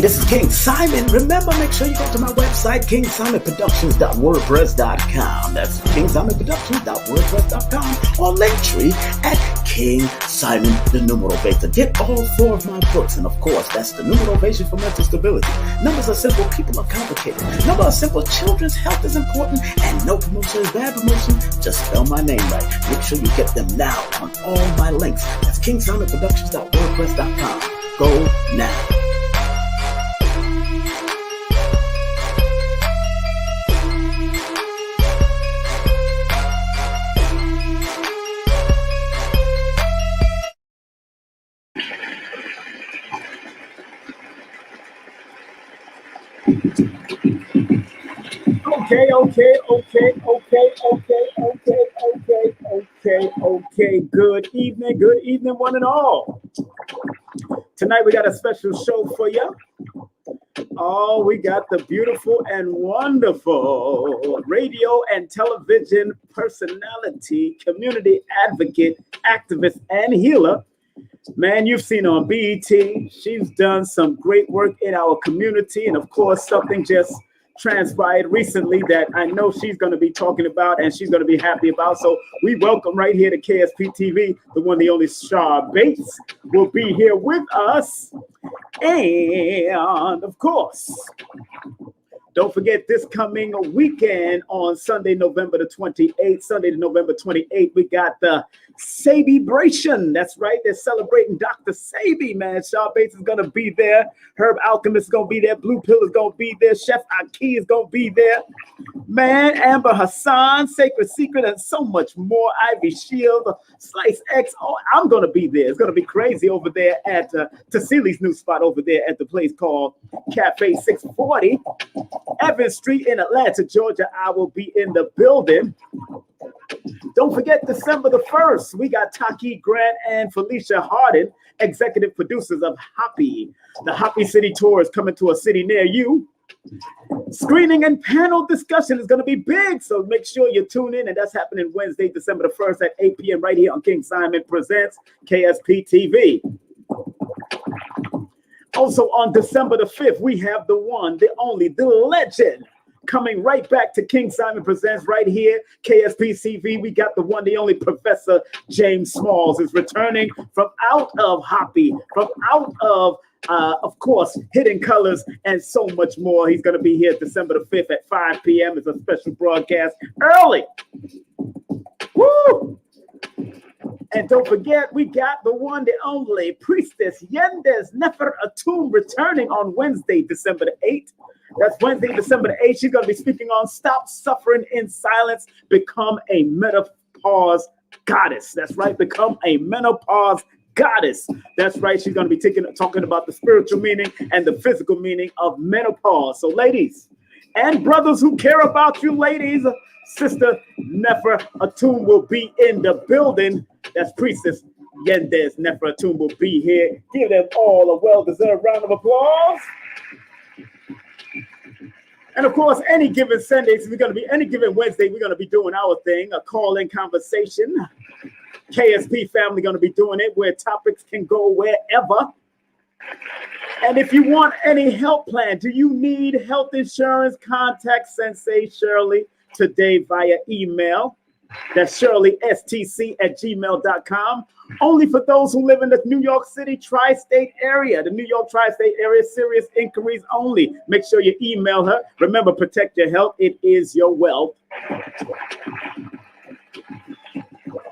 This is King Simon. Remember, make sure you go to my website, kingsimonproductions.wordpress.com. That's kingsimonproductions.wordpress.com, or Linktree at King Simon the Numerovation. Get all 4 of my books, and of course, that's the Numerovation for Mental Stability. Numbers are simple, people are complicated. Numbers are simple, children's health is important, and no promotion is bad promotion. Just spell my name right. Make sure you get them now on all my links. That's kingsimonproductions.wordpress.com. Go now. Okay. Good evening, one and all. Tonight we got a special show for you. Oh, we got the beautiful and wonderful radio and television personality, community advocate, activist, and healer. Man, you've seen her on BET. She's done some great work in our community. And of course, something just transpired recently that I know she's going to be talking about and she's going to be happy about. So we welcome right here to KSPTV, the one, the only SHAR Bates will be here with us. And of course, don't forget this coming weekend on Sunday, November the 28th, Sunday, November 28th, we got the Sabibration. That's right. They're celebrating Dr. Sabi, man. SHAR Bates is going to be there. Herb Alchemist is going to be there. Blue Pill is going to be there. Chef Aki is going to be there. Man, Amber Hassan, Sacred Secret, and so much more. Ivy Shield, Slice X. Oh, I'm going to be there. It's going to be crazy over there at Tassili's new spot over there at the place called Cafe 640. Evans Street in Atlanta, Georgia. I will be in the building. Don't forget December the 1st, we got Taki Grant and Felicia Harden, executive producers of Hoppy. The Hoppy City Tour is coming to a city near you. Screening and panel discussion is going to be big, so make sure you tune in, and that's happening Wednesday, December the 1st at 8 p.m. right here on King Simon Presents KSPTV. Also on December the 5th, we have the one, the only, the legend, coming right back to King Simon Presents right here, KSPTV. We got the one, the only Professor James Smalls is returning from out of Hoppy, from out of course, Hidden Colors, and so much more. He's going to be here December the 5th at 5 p.m. It's a special broadcast early. Woo! And don't forget, we got the one, the only Priestess Yendes Nefer Atum returning on Wednesday, December the 8th. That's Wednesday, December the 8th. She's going to be speaking on Stop Suffering in Silence, Become a Menopause Goddess. That's right, become a menopause goddess. That's right, she's going to be talking about the spiritual meaning and the physical meaning of menopause. So ladies and brothers who care about you, ladies, Sister Nefer Atum will be in the building. That's Priestess Yendes Nefer Atum will be here. Give them all a well-deserved round of applause. And of course, any given Sundays, any given Wednesday, we're going to be doing our thing, a call-in conversation. KSP family going to be doing it where topics can go wherever. And if you want any help plan, do you need health insurance? Contact Sensei Sherly today via email. That's sherlystc@gmail.com. Only for those who live in the New York City tri-state area. The New York tri-state area, serious inquiries only. Make sure you email her. Remember, protect your health. It is your wealth.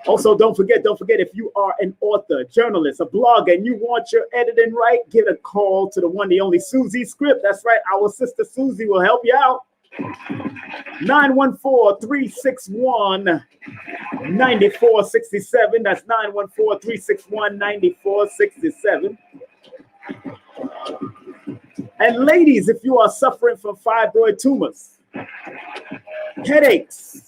Also, don't forget, if you are an author, journalist, a blogger, and you want your editing right, get a call to the one, the only Suzie Script. That's right, our sister Suzie will help you out. 914-361-9467. That's 914-361-9467. And ladies, if you are suffering from fibroid tumors, headaches,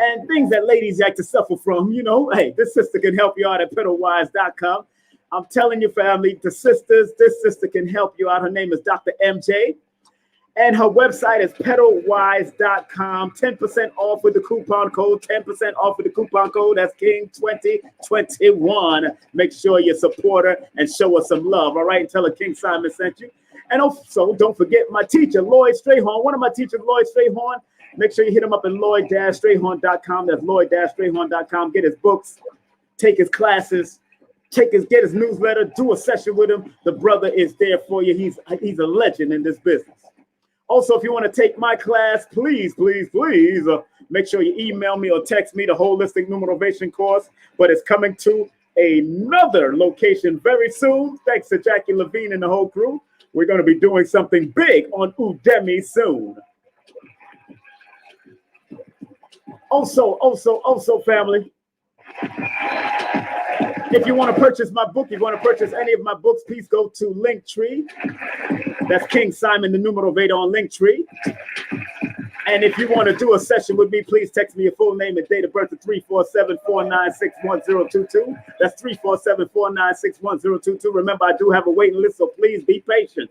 and things that ladies like to suffer from, you know, hey, this sister can help you out at pedalwise.com. I'm telling you, family, the sisters, this sister can help you out. Her name is Dr. MJ. And her website is pedalwise.com. 10% off with the coupon code. 10% off with the coupon code. That's King2021. Make sure you support her and show her some love. All right. And tell her King Simon sent you. And also, don't forget my teacher, Lloyd Strayhorn. One of my teachers, Lloyd Strayhorn. Make sure you hit him up at lloyd-strayhorn.com. That's lloyd-strayhorn.com. Get his books, take his classes, get his newsletter, do a session with him. The brother is there for you. He's a legend in this business. Also, if you want to take my class, please, make sure you email me or text me the holistic numerovation course. But it's coming to another location very soon. Thanks to Jackie Levine and the whole crew. We're going to be doing something big on Udemy soon. Also, family, if you want to purchase my book, you want to purchase any of my books, please go to Linktree. That's King Simon, the Numerovator on Linktree. And if you want to do a session with me, please text me your full name and date of birth to 347-496-1022. That's 347-496-1022. Remember, I do have a waiting list, so please be patient.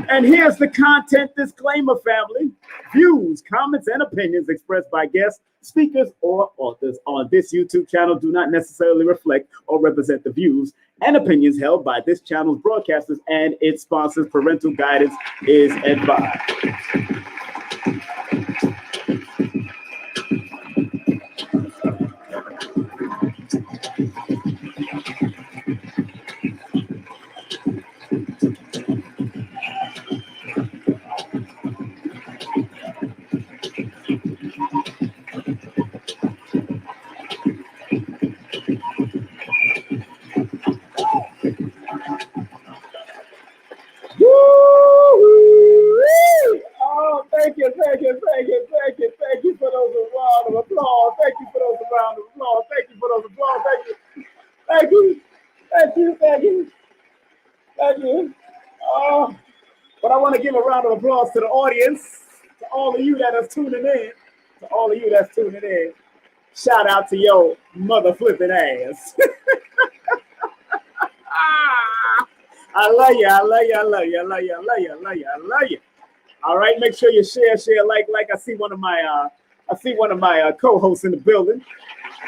And here's the content disclaimer, family. Views, comments, and opinions expressed by guests, speakers, or authors on this YouTube channel do not necessarily reflect or represent the views and opinions held by this channel's broadcasters and its sponsors. Parental guidance is advised. Thank you for those round of applause. Thank you for those round of applause. Thank you for those applause. Thank you. But I want to give a round of applause to the audience, to all of you that are tuning in. Shout out to your mother flipping ass. I love you. All right, make sure you share, like. I see one of my co-hosts in the building.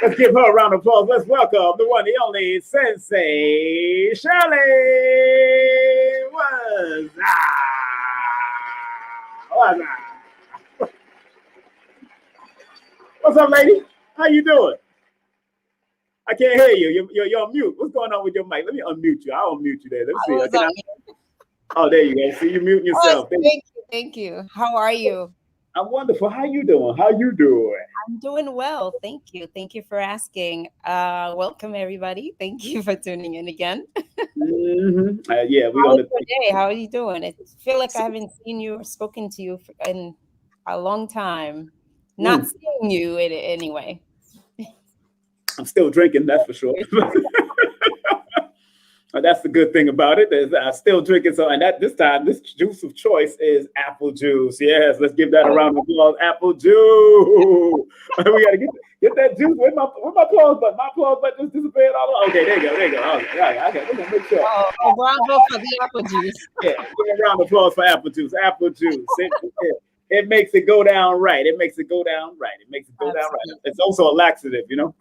Let's give her a round of applause. Let's welcome the one, the only Sensei Sherly. What's up, lady? How you doing? I can't hear you. You're on mute. What's going on with your mic? Let me unmute you. I'll unmute you there. Let's see. Oh, there you go. See, you muting yourself. Thank you. How are you? I'm wonderful. How you doing? I'm doing well. Thank you. Thank you for asking. Welcome, everybody. Thank you for tuning in again. Yeah, How are you doing? I feel like I haven't seen you or spoken to you in a long time. Not seeing you anyway. I'm still drinking, that's for sure. That's the good thing about it. Is I'm still drinking. So, and this time, this juice of choice is apple juice. Yes, let's give that a round of applause. Apple juice. We gotta get that juice. Where's my applause button? My applause button just disappeared all over. Okay, there you go. Okay, we're gonna make sure. Bravo for the apple juice. Yeah, give a round of applause for apple juice. Apple juice. It makes it go down right. It's also a laxative, you know.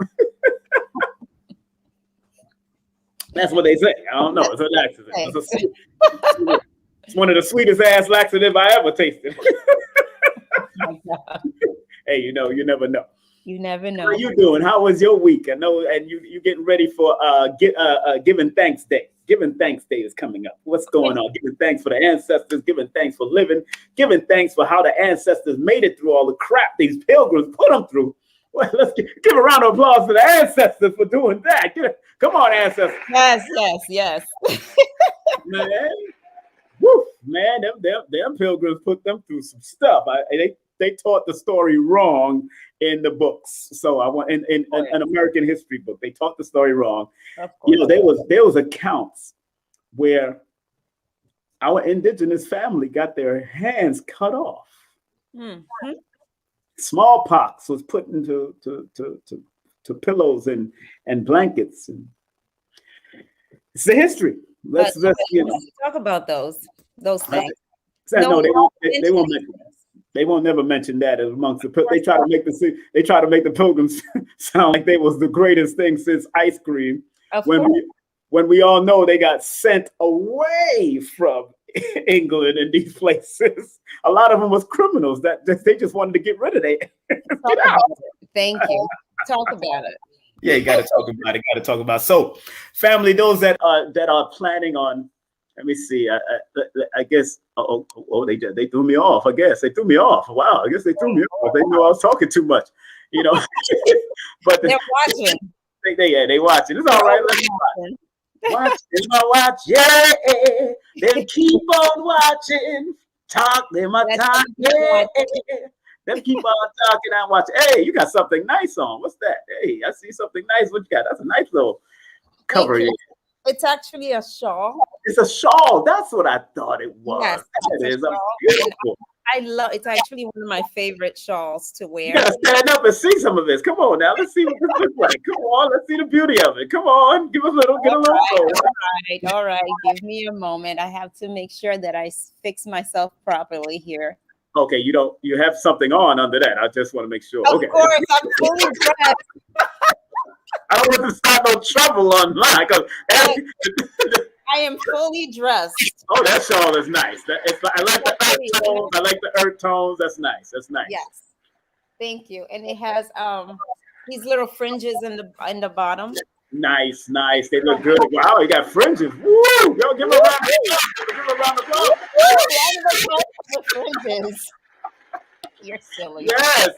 That's what they say. I don't know. It's a laxative. It's one of the sweetest ass laxative I ever tasted. Hey, you never know. You never know. How you doing? How was your week? I know, and you getting ready for Giving Thanks Day. Giving Thanks Day is coming up. What's going on? Giving thanks for the ancestors. Giving thanks for living. Giving thanks for how the ancestors made it through all the crap these pilgrims put them through. Well, let's give a round of applause for the ancestors for doing that. Come on, ancestors. Yes. Man, Woo, man, them pilgrims put them through some stuff. They taught the story wrong in the books. So I want in an American history book, they taught the story wrong. You know, there was accounts where our indigenous family got their hands cut off. Mm-hmm. Smallpox was put into to pillows and blankets, and it's the history. Let's talk about those things. No, they won't never mention that amongst the. They try to make the pilgrims sound like they was the greatest thing since ice cream. When we all know they got sent away from England and these places. A lot of them was criminals that they just wanted to get rid of it. Thank you. Talk about it. Yeah, you got to talk about it. So, family, those that are planning on, let me see. I guess. They threw me off. I guess they threw me off. Wow. I guess they threw me off. They knew I was talking too much. You know. But they're watching. They watching. It's all right. Let's watch. It's my watch. Yeah. They keep on watching. Talk. They my talk. Yeah. Them keep on talking and watching. Hey, you got something nice on. What's that? Hey, I see something nice. What you got? That's a nice little cover. It's actually a shawl. It's a shawl. That's what I thought it was. Yes, it is. Beautiful. I love. It's actually one of my favorite shawls to wear. You gotta stand up and see some of this. Come on now. Let's see what this looks like. Come on. Let's see the beauty of it. Come on. Give us a little. All right. Give me a moment. I have to make sure that I fix myself properly here. Okay, you have something on under that. I just want to make sure. Of course, I'm fully dressed. I don't want to start no trouble online. I am fully dressed. Oh, that shawl is nice. I like the earth tones. I like the earth tones. That's nice. Yes. Thank you. And it has these little fringes in the bottom. Nice. They look good. Wow, you got fringes. Woo! Yo, give a round of applause. The fringes. You're silly. Yes.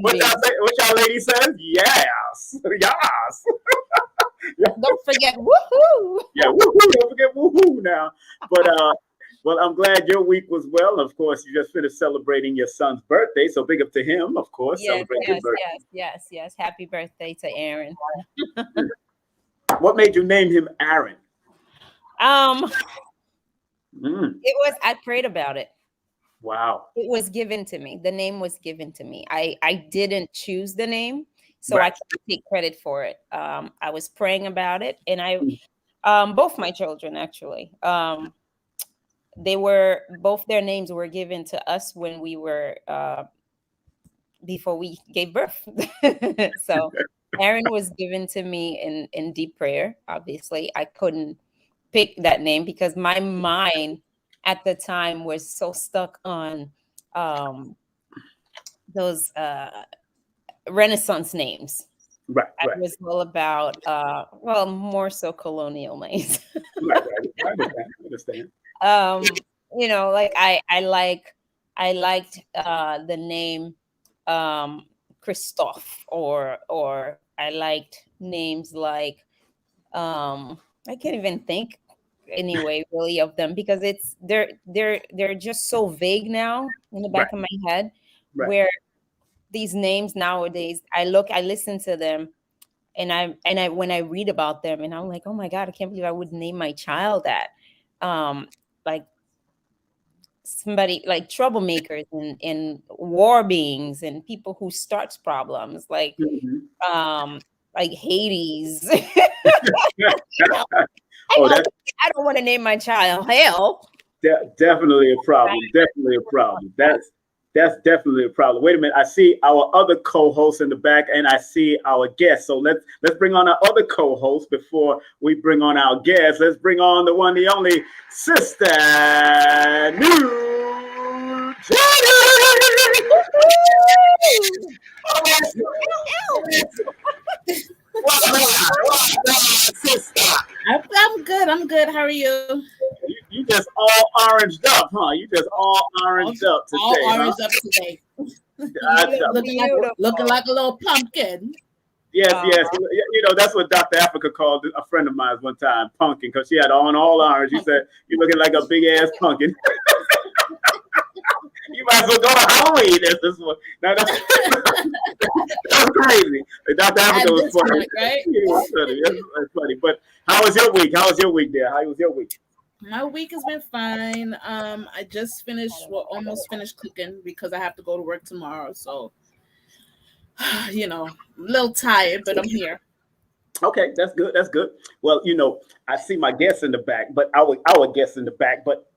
What y'all lady says? Yes. Don't forget woohoo. Yeah, woohoo. Don't forget woohoo now. But well, I'm glad your week was well. Of course, you just finished celebrating your son's birthday, so big up to him, of course. Yes. Happy birthday to Aaron. What made you name him Aaron? It was, I prayed about it. Wow. It was given to me. The name was given to me. I didn't choose the name, so right. I can't take credit for it. I was praying about it, and both my children actually, both their names were given to us when we were before we gave birth. So Aaron was given to me in deep prayer. Obviously, I couldn't pick that name because my mind at the time was so stuck on those Renaissance names. Right. I was all about more so colonial names. Right. I understand. Like I liked the name Christophe or I liked names like I can't even think anyway really of them because they're just so vague now in the back of my head where these names nowadays I listen to them and I when I read about them and I'm like, oh my God, I can't believe I would name my child that. Like somebody like troublemakers and war beings and people who starts problems like Hades. I don't want to name my child hell. Definitely a problem. That's definitely a problem. Wait a minute. I see our other co-host in the back and I see our guest. So let's bring on our other co-host before we bring on our guest. Let's bring on the one, the only Sister Nujurney. I'm good. How are you? You just all oranged up, huh? You just all oranged up today. All oranged up today. Looking like a little pumpkin. Yes, yes. You know, that's what Dr. Africa called a friend of mine one time, pumpkin, because she had on all orange. She said, "You're looking like a big ass pumpkin." You might as well go to Halloween. This one. No, that's crazy. Dr. Africa was funny. Point, right? Yeah, it was funny. That's funny. But how was your week? How was your week there? How was your week? My week has been fine. I just finished, almost finished cooking because I have to go to work tomorrow. So, you know, a little tired, but I'm here. Okay, that's good. That's good. Well, you know, I see my guests in the back, but our guests in the back, but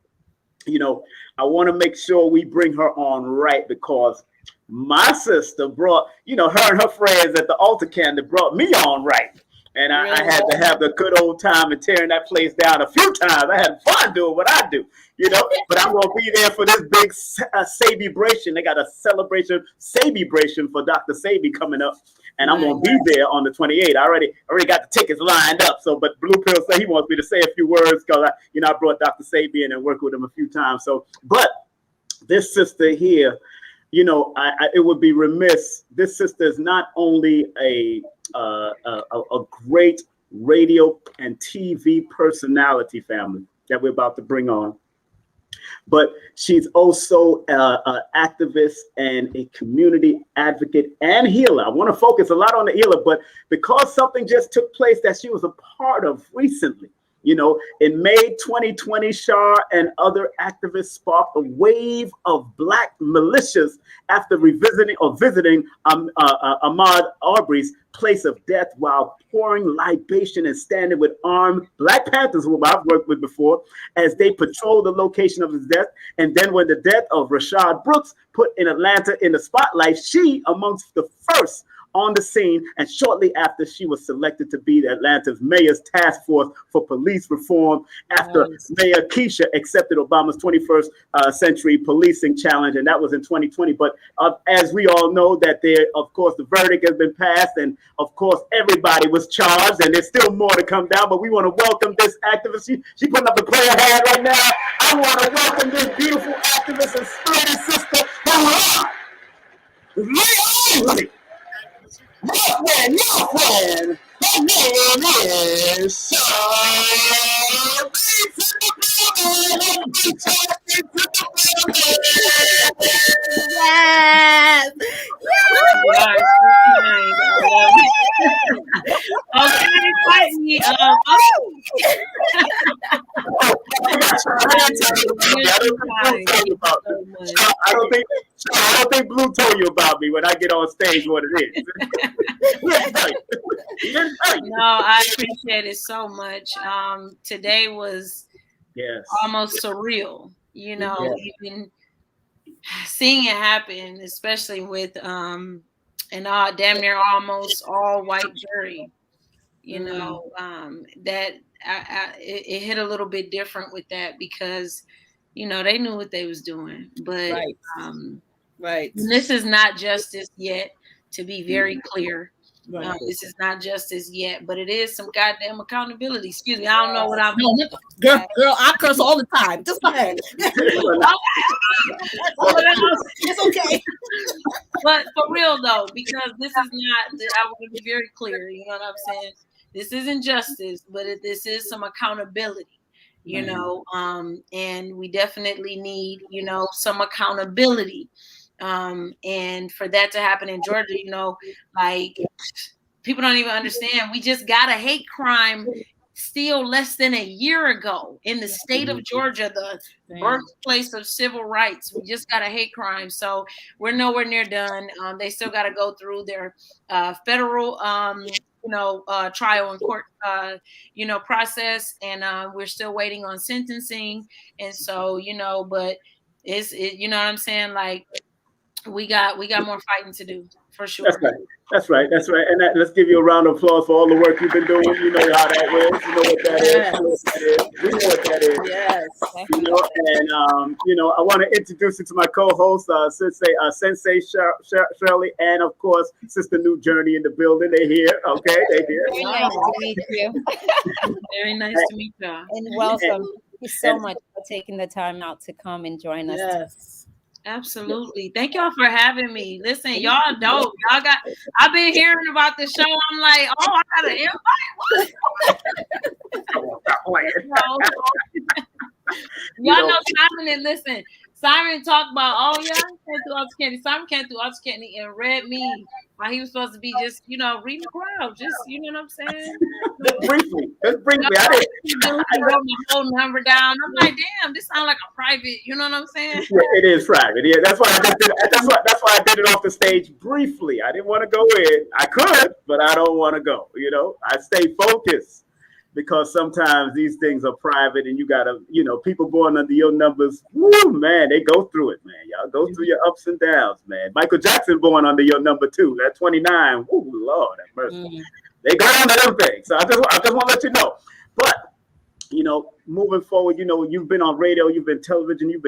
you know, I want to make sure we bring her on right because my sister brought, you know, her and her friends at the altar candle brought me on right. And I had to have the good old time and tearing that place down a few times. I had fun doing what I do, you know. But I'm gonna be there for this big celebration. They got a celebration for Dr. Sabi coming up, and I'm gonna be there on the 28th. I already got the tickets lined up. So, but Blue Pill said he wants me to say a few words because I brought Dr. Sabi in and worked with him a few times. So, but this sister here, you know, it would be remiss. This sister is not only a great radio and TV personality, family, that we're about to bring on, but she's also an activist and a community advocate and healer. I want to focus a lot on the healer, but because something just took place that she was a part of recently. You know, in May 2020, SHAR and other activists sparked a wave of Black militias after visiting Ahmaud Arbery's place of death while pouring libation and standing with armed Black Panthers, whom I've worked with before, as they patrolled the location of his death. And then when the death of Rayshard Brooks put in Atlanta in the spotlight, she, amongst the first on the scene, and shortly after she was selected to be Atlanta's mayor's task force for police reform after Mayor Keisha accepted Obama's 21st century policing challenge, and that was in 2020. But as we all know, that there, of course, the verdict has been passed, and of course, everybody was charged, and there's still more to come down. But we want to welcome this activist. She putting up the prayer hand right now. I want to welcome this beautiful activist and sturdy sister. My friend, her name is SHAR BATES. Yes. Okay, fight me. I don't think Blue told you about me when I get on stage what it is. No, I appreciate it so much. Today was almost surreal. You know, even seeing it happen, especially with an damn near almost all white jury. You know, that it hit a little bit different with that because, you know, they knew what they was doing. But this is not justice yet, to be very clear. This is not justice yet, but it is some goddamn accountability. Excuse me, I don't know what I'm. Girl, I curse all the time. Just go ahead. It's okay. But for real though, because this is not. I want to be very clear. You know what I'm saying? This isn't justice, but this is some accountability. You know, and we definitely need, you know, some accountability. And for that to happen in Georgia, you know, like people don't even understand. We just got a hate crime still less than a year ago in the state of Georgia, the birthplace of civil rights. We just got a hate crime. So we're nowhere near done. They still got to go through their federal, trial and court, process. And we're still waiting on sentencing. And so, you know, but you know what I'm saying? Like, we got more fighting to do for sure. That's right. And let's give you a round of applause for all the work you've been doing. You know how that is. You know what that is. We know what that is. Yes. You know, and I want to introduce you to my co-host, Sensei Sherly, and of course, Sister Nujurney in the building. They're here. Okay, they're here. Very nice to meet you. Very nice to meet you. And welcome. Thank you so much for taking the time out to come and join us. Yes. Absolutely. Thank y'all for having me. Listen, y'all dope. I've been hearing about the show. I'm like, oh, I got an invite. Y'all know Simon, and listen, Simon talked about, oh yeah, can't do Arthur Candy. Simon can't do Arthur Candy and read me while he was supposed to be just, reading the crowd. Just, you know what I'm saying? Just briefly. I he wrote my whole number down. I'm like, damn, this sounds like a private. You know what I'm saying? Yeah, it is private. Yeah, that's why I did it. That's why I did it off the stage briefly. I didn't want to go in. I could, but I don't want to go. I stay focused. Because sometimes these things are private and you gotta, people born under your numbers, woo, man, they go through it, man. Y'all go through your ups and downs, man. Michael Jackson born under your number too. At 29, woo, Lord have mercy. They go under them things. So I just want to let you know. But, moving forward, you've been on radio, you've been television, you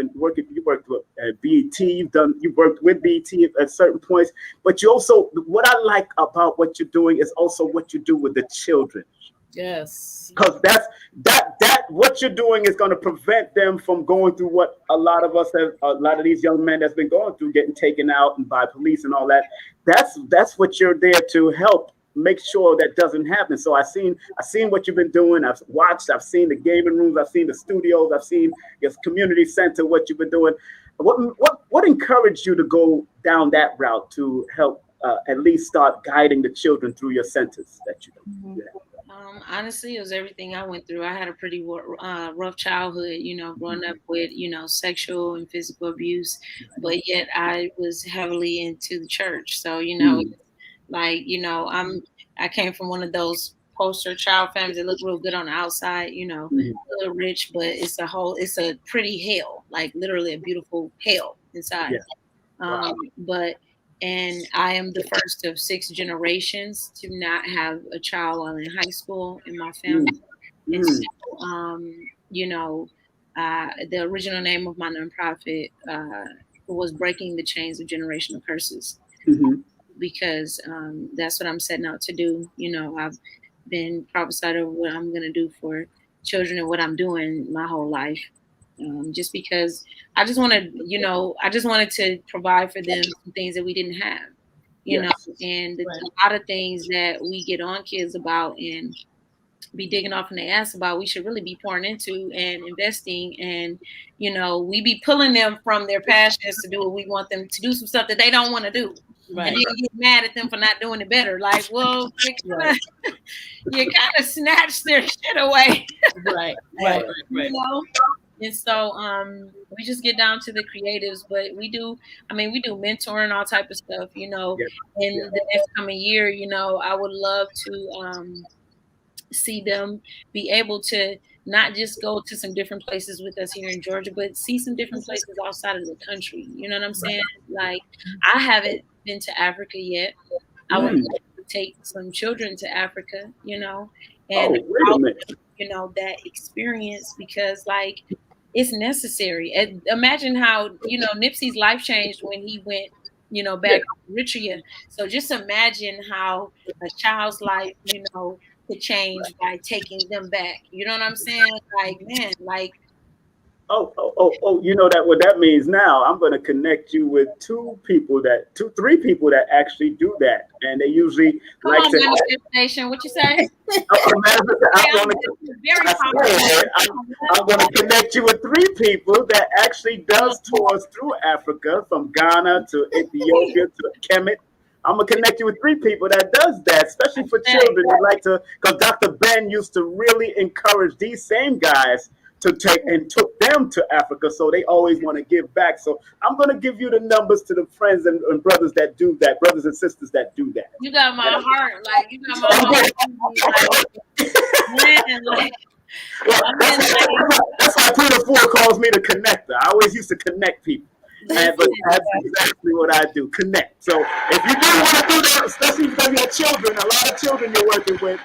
worked with BET, you've worked with BET at certain points. But you also, what I like about what you're doing is also what you do with the children. Yes, because that what you're doing is going to prevent them from going through what a lot of these young men that's been going through, getting taken out and by police and all that. That's what you're there to help make sure that doesn't happen. So I've seen what you've been doing. I've seen the gaming rooms, I've seen the studios, I've seen your community center, what you've been doing. What encouraged you to go down that route to help at least start guiding the children through your centers that you do? Yeah. Honestly, it was everything I went through. I had a pretty rough childhood, growing up with, sexual and physical abuse, but yet I was heavily into the church. So, I came from one of those poster child families that look real good on the outside, a little rich, but it's a pretty hell, like literally a beautiful hell inside. Yeah. And I am the first of 6 generations to not have a child while in high school in my family. And so, the original name of my nonprofit was Breaking the Chains of Generational Curses, because that's what I'm setting out to do. I've been prophesied over what I'm going to do for children and what I'm doing my whole life. Just because I just wanted to provide for them some things that we didn't have, and a lot of things that we get on kids about and be digging off in their ass about, we should really be pouring into and investing. And, we be pulling them from their passions to do what we want them to do, some stuff that they don't want to do. Right. And then get mad at them for not doing it better. Like, well, you kind of snatch their shit away. Right. And so we just get down to the creatives, but we do mentoring, all type of stuff, in the next coming year, I would love to see them be able to not just go to some different places with us here in Georgia, but see some different places outside of the country. You know what I'm saying? Like, I haven't been to Africa yet. I would like to take some children to Africa, and that experience, because like, it's necessary. And imagine how, Nipsey's life changed when he went, back to Eritrea. So just imagine how a child's life, could change by taking them back. You know what I'm saying? Like, man, like. What that means now, I'm going to connect you with 3 people that actually do that. And they usually manifestation. What you say? I'm going to connect you with 3 people that actually does tours through Africa, from Ghana to Ethiopia to Kemet. I'm going to connect you with 3 people that does that, especially for children. They like to, because Dr. Ben used to really encourage these same guys to took them to Africa, so they always want to give back. So I'm going to give you the numbers to the friends and brothers that do that, brothers and sisters that do that. You got my heart, like, you got my heart. That's why Peter Ford calls me the connector. I always used to connect people. But that's exactly what I do, connect. So if you do want to do that, especially because you have children, a lot of children you're working with,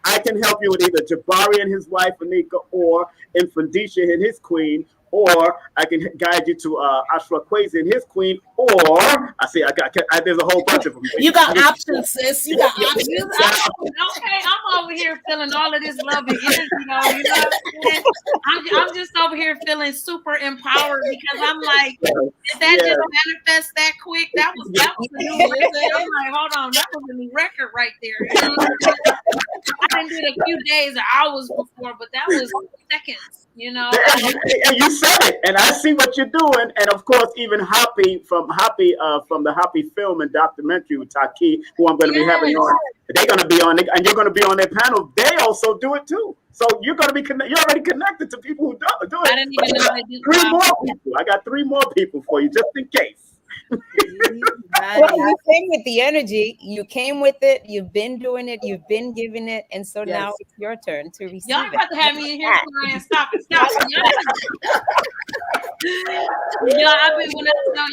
I can help you with either Jabari and his wife, Anika, or Infandisha and his queen, or I can guide you to Ashra Kwesi and his queen, or there's a whole bunch of them. You got options, sis. You got options. Okay, I'm over here feeling all of this love and energy, though. You know what I'm saying? I'm just over here feeling super empowered because I'm like, did that just manifest that quick? That was a new record. I'm like, hold on, that was a new record right there. You know what I'm saying? I didn't do it a few days or hours before, but that was seconds, you know. And you said it, and I see what you're doing. And of course, even Hoppy from the Hoppy film and documentary with Taki, who I'm going to be having on. They're going to be on it, and you're going to be on their panel. They also do it too. So you're going to be you're already connected to people who do it. I didn't even know they did. 3 more people. I got 3 more people for you, just in case. Well, you came with the energy. You came with it. You've been doing it. You've been giving it, and so now it's your turn to receive. Y'all about to have me in here crying. Stop it!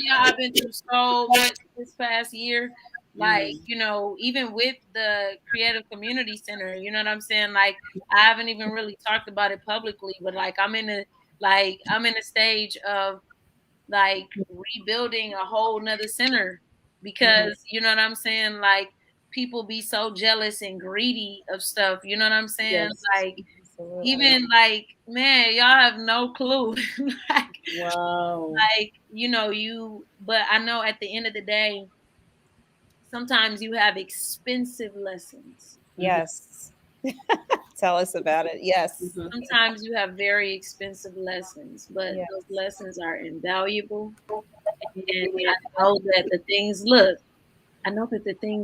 I've been through so much this past year. Like, you know, even with the Creative Community Center, you know what I'm saying? Like, I haven't even really talked about it publicly, but like I'm in a stage of like rebuilding a whole nother center because you know what I'm saying? Like people be so jealous and greedy of stuff. You know what I'm saying? Yes. Like even like, man, y'all have no clue. Like, wow. Like, you know, but I know at the end of the day, sometimes you have expensive lessons. Yes. Tell us about it. Yes. Sometimes you have very expensive lessons, but those lessons are invaluable. And I know that the things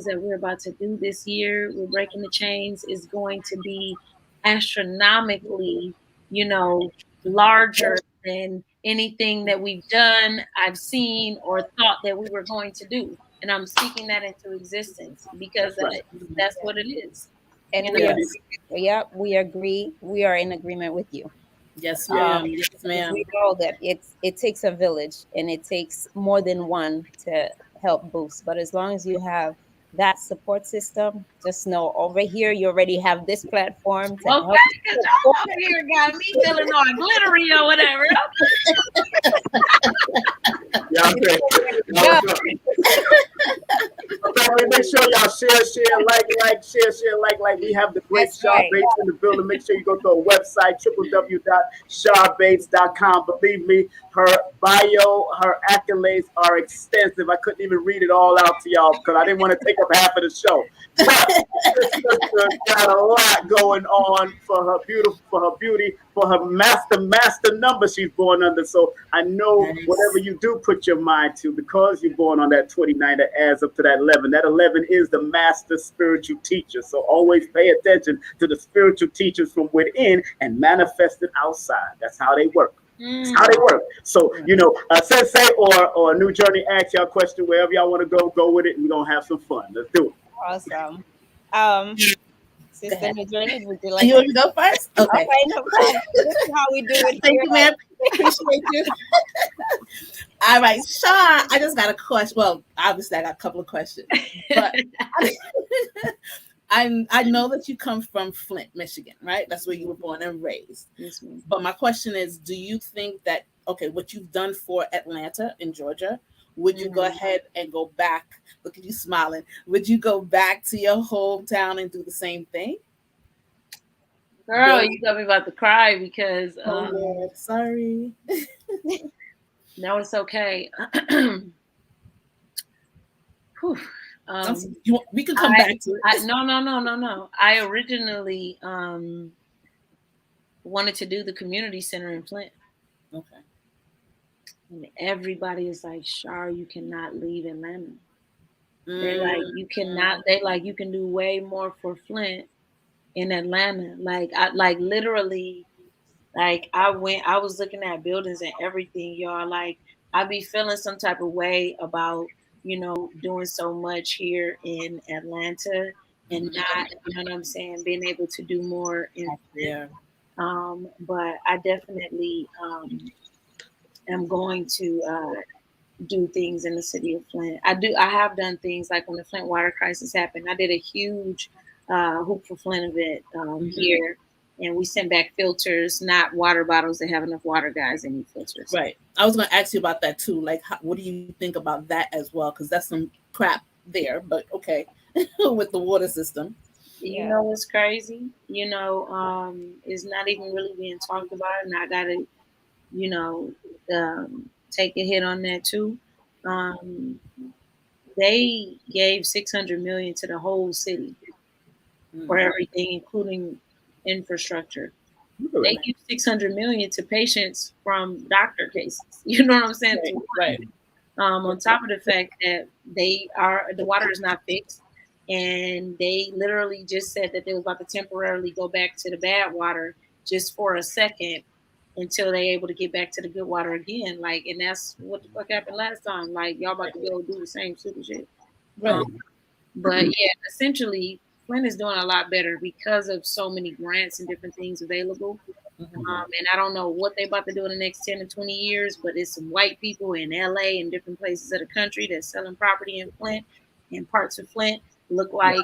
that we're about to do this year, we're breaking the chains, is going to be astronomically, you know, larger than anything that we've done, I've seen, or thought that we were going to do. And I'm speaking that into existence because that's what it is. And we agree. We are in agreement with you. Yes, ma'am. Yes, ma'am. We know that it takes a village and it takes more than one to help boost. But as long as you have that support system, just know over here you already have this platform to help. Because y'all over here got me feeling all glittery or whatever. Make sure y'all share, like. We have the great SHAR Bates in the building. Make sure you go to our website, www.sharbates.com. Believe me, her bio, her accolades are extensive. I couldn't even read it all out to y'all because I didn't want to take up half of the show. But this sister got a lot going on for her beauty, for her master number she's born under. So I know whatever you do put your mind to, because you're born on that 29 that adds up to that 11. That 11 is the master spiritual teacher. So always pay attention to the spiritual teachers from within and manifest it outside. That's how they work. That's how they work. So, you know, Sensei or Nujurney, ask y'all a question wherever y'all want to go with it, and we're going to have some fun. Let's do it. Awesome. Sister Nujurney, would you like you want to go first? Okay. No problem. This is how we do it. Thank you, ma'am. Appreciate you. All right, Shar, I just got a question. Well, obviously I got a couple of questions, but I know that you come from Flint, Michigan, right? That's where you were born and raised. Yes, ma'am. But my question is, do you think that, what you've done for Atlanta in Georgia, would you go ahead and go back? Look at you smiling. Would you go back to your hometown and do the same thing? Girl, you got me about to cry because sorry. No, it's okay. We can come back to it. No. I originally wanted to do the community center in Flint. Okay. And everybody is like, Shar, you cannot leave Atlanta. They're like, you cannot. They like, you can do way more for Flint in Atlanta. Like, I literally, like I was looking at buildings and everything, y'all. Like, I be feeling some type of way about, you know, doing so much here in Atlanta and not, you know what I'm saying, being able to do more in there. But I definitely am going to do things in the city of Flint. I have done things like when the Flint water crisis happened. I did a huge Hoop for Flint event here. and we send back filters, not water bottles that have enough water, guys. They need filters. Right. I was going to ask you about that too. Like, what do you think about that as well? Because that's some crap there, but okay, with the water system. You know what's crazy? You know, it's not even really being talked about, and I gotta, you know, take a hit on that too. They gave $600 million to the whole city for everything, including infrastructure. They give $600 million to patients from doctor cases. You know what I'm saying? Right. On top of the fact that the water is not fixed, and they literally just said that they were about to temporarily go back to the bad water just for a second until they're able to get back to the good water again. Like, and that's what the fuck happened last time. Like, y'all about to go do the same stupid shit. Right. But yeah, essentially, Flint is doing a lot better because of so many grants and different things available. And I don't know what they're about to do in the next 10 to 20 years, but it's some white people in LA and different places of the country that's selling property in Flint and parts of Flint look like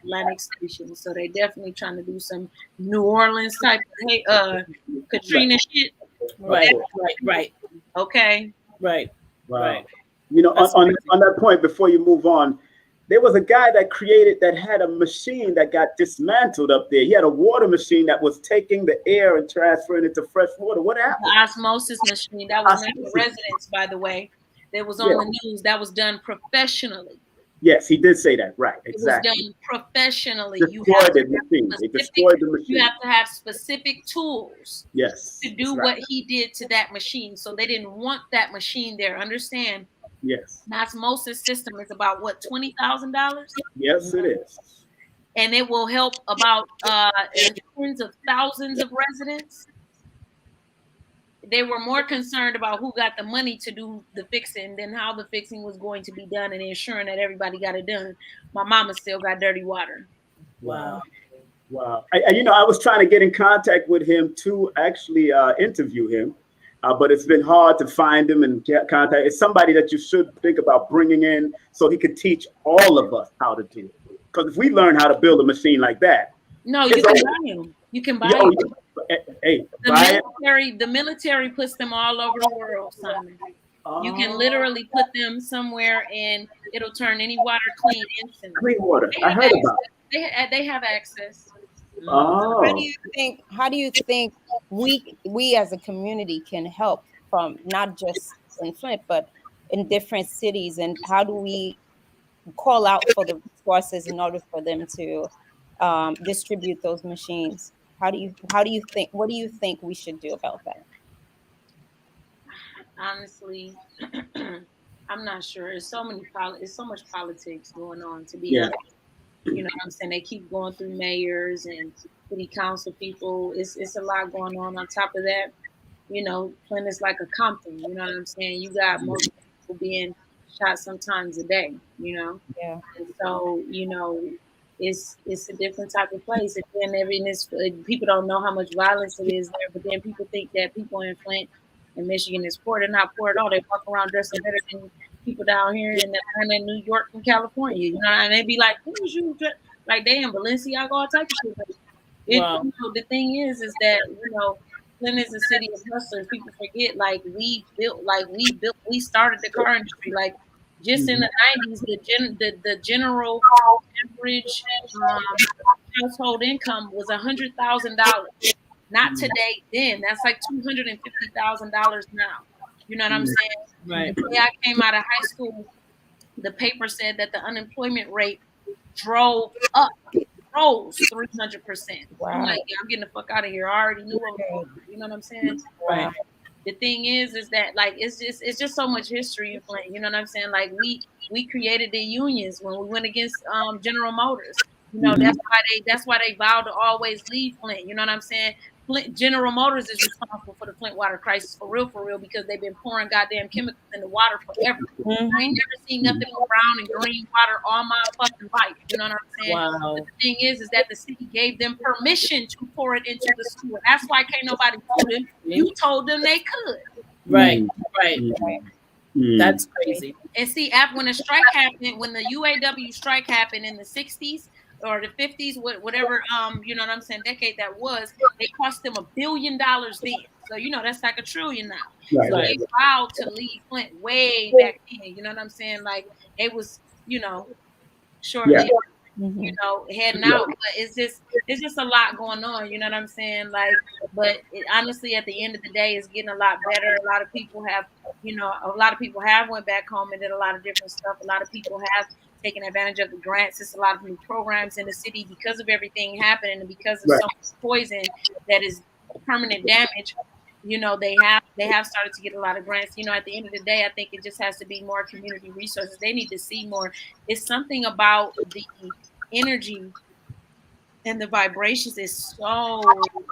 Atlantic Station. So they definitely trying to do some New Orleans type of Katrina shit. Right. Okay. Right. Wow. Right. You know, on that point, before you move on, there was a guy that had a machine that got dismantled up there. He had a water machine that was taking the air and transferring it to fresh water. What happened? The osmosis machine. That was not the residents, by the way. That was on the news. That was done professionally. Yes, he did say that. Right, exactly. It was done professionally. They destroyed the machine. You have to have specific tools to do what he did to that machine. So they didn't want that machine there. Understand? Yes. The osmosis system is about what, $20,000? Yes, it is. And it will help about tens of thousands of residents. They were more concerned about who got the money to do the fixing than how the fixing was going to be done and ensuring that everybody got it done. My mama still got dirty water. Wow. I was trying to get in contact with him to actually interview him, but it's been hard to find him and get contact. It's somebody that you should think about bringing in so he could teach all of us how to do it. Because if we learn how to build a machine like that. No, you can buy him. You can buy him. Hey, the military puts them all over the world, Simon. You can literally put them somewhere and it'll turn any water clean instantly. Clean water. I heard about it. They have access. Oh. How do you think we as a community can help from not just in Flint but in different cities, and how do we call out for the resources in order for them to distribute those machines? What do you think we should do about that? Honestly, I'm not sure. It's so much politics going on, to be honest. You know what I'm saying? They keep going through mayors and city council people. It's a lot going on. On top of that, you know, Flint is like a Compton. You know what I'm saying? You got most people being shot sometimes a day, you know? Yeah. And so, you know, it's a different type of place. And then people don't know how much violence it is there, but then people think that people in Flint and Michigan is poor. They're not poor at all. They walk around dressing better than people down here in Atlanta, New York, and California. You know, and they be like, "Who's you?" Like they in Balenciaga, all type of shit. You know, the thing is that, you know, Flint is a city of hustlers. People forget, we started the car industry. Like just in the 90s, the general average household income was $100,000. Not today, then. That's like $250,000 now. You know what I'm saying? Right. The day I came out of high school, the paper said that the unemployment rate rose 300%. Wow. I'm like, I'm getting the fuck out of here. I already knew what was going on. You know what I'm saying? Right. The thing is that like it's just so much history in Flint. You know what I'm saying? Like we created the unions when we went against General Motors. You know, that's why they vowed to always leave Flint. You know what I'm saying? General Motors is responsible for the Flint water crisis for real, because they've been pouring goddamn chemicals in the water forever. I ain't never seen nothing but brown and green water all my fucking life. You know what I'm saying? Wow. But the thing is that the city gave them permission to pour it into the sewer. That's why can't nobody tell them. You told them they could. Right. That's crazy. And see, when the strike happened, when the UAW strike happened in the 60s, or the 50s, whatever, you know what I'm saying, decade that was, they cost them $1 billion then. So, you know, that's like $1 trillion now. Right, So right. they vowed to leave Flint way back then. You know what I'm saying? Like it was, you know, shortly, you know, heading out. But it's just a lot going on. You know what I'm saying? Like, but honestly, at the end of the day, it's getting a lot better. A lot of people have, you know, went back home and did a lot of different stuff. A lot of people have taken advantage of the grants. There's a lot of new programs in the city because of everything happening and because of so much poison that is permanent damage. You know, they have started to get a lot of grants. You know, at the end of the day, I think it just has to be more community resources. They need to see more. It's something about the energy and the vibrations is so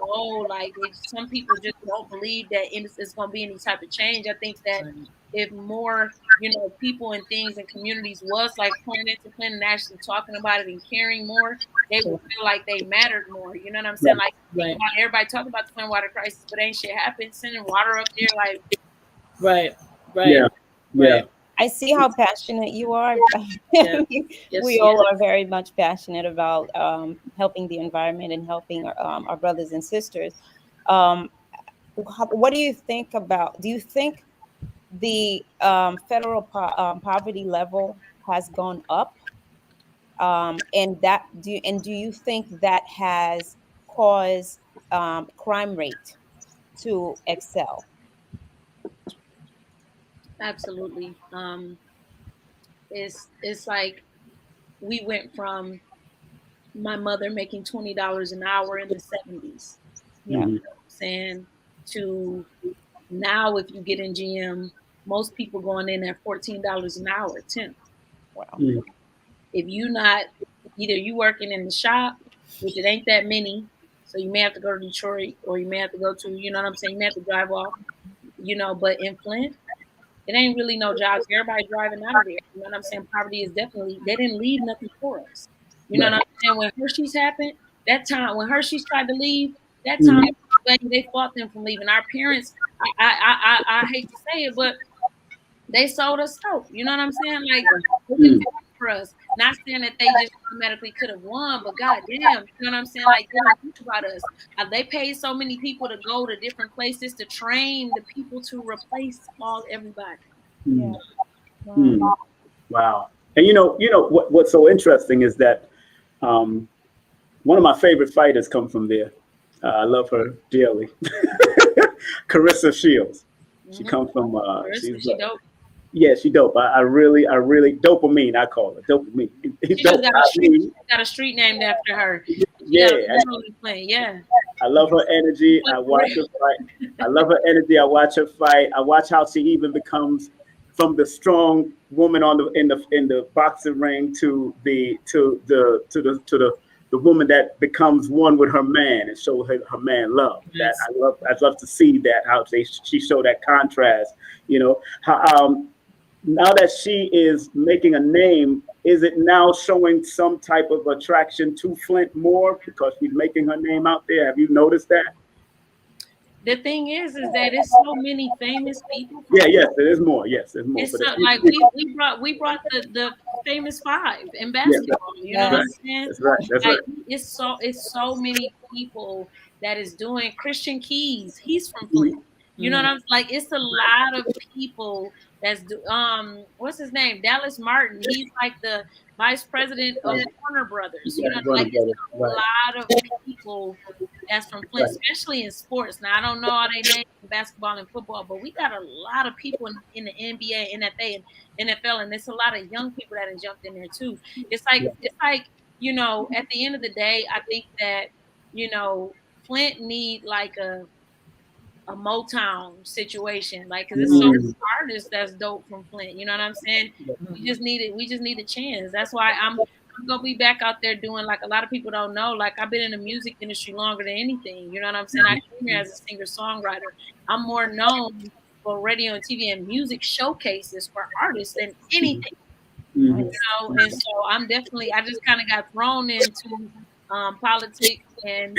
low. Like some people just don't believe that it's going to be any type of change. I think that if more, you know, people and things and communities was like pouring into Flint and actually talking about it and caring more, they would feel like they mattered more. You know what I'm saying? Like everybody talk about the Flint water crisis, but ain't shit happened. Sending water up there, like Yeah. I see how passionate you are. We all are very much passionate about helping the environment and helping our brothers and sisters. What do you think about? Do you think the federal poverty level has gone up, and do you think that has caused crime rate to excel? absolutely. It's like we went from my mother making $20 an hour in the 70s. Yeah. You know what I'm saying? To now, if you get in GM, most people going in at $14 an hour, 10. Wow. If you not, either you working in the shop, which it ain't that many, so you may have to go to Detroit, or you may have to go to, you know what I'm saying, you may have to drive off, you know, but in Flint, it ain't really no jobs. Everybody driving out of there. You know what I'm saying? Poverty is definitely, they didn't leave nothing for us. You know what I'm saying? When Hershey's happened, that time, when Hershey's tried to leave, that time, they fought them from leaving. Our parents, I hate to say it, but they sold us soap. You know what I'm saying? Like, they didn't fight for us. Not saying that they just automatically could have won, but goddamn, you know what I'm saying? Like, they don't think about us. They paid so many people to go to different places to train the people to replace everybody. Yeah. Wow. And you know what's so interesting is that one of my favorite fighters come from there. I love her dearly. Carissa Shields. She comes from she's dope. Yeah, she dope. I really dopamine, I call her dopamine. She just got a street named after her. I love her energy. I watch her fight. I love her energy. I watch her fight. I watch how she even becomes from the strong woman in the boxing ring to the woman that becomes one with her man and show her man love. Yes. That I'd love to see that, how she show that contrast. You know, how now that she is making a name, is it now showing some type of attraction to Flint more because she's making her name out there? Have you noticed that? The thing is that there's so many famous people. Yes, there is more. Yes, there's more. It's like we brought the famous five in basketball. You know what I'm saying? That's right. That's like, right. It's so many people that is doing. Christian Keys, he's from Flint. You know what I'm like? It's a lot of people that's what's his name? Dallas Martin. He's like the vice president of Warner Brothers. You know, like it's a lot of people that's from Flint, especially in sports. Now I don't know all they names in basketball and football, but we got a lot of people in the NBA, NFL, and there's a lot of young people that have jumped in there too. It's like you know, at the end of the day, I think that you know Flint need like a Motown situation, like because there's so many artists that's dope from Flint. You know what I'm saying? We just need a chance. That's why I'm gonna be back out there doing, like a lot of people don't know. Like I've been in the music industry longer than anything. You know what I'm saying? I came here as a singer-songwriter. I'm more known for radio and TV and music showcases for artists than anything. You know, and so I just kind of got thrown into politics and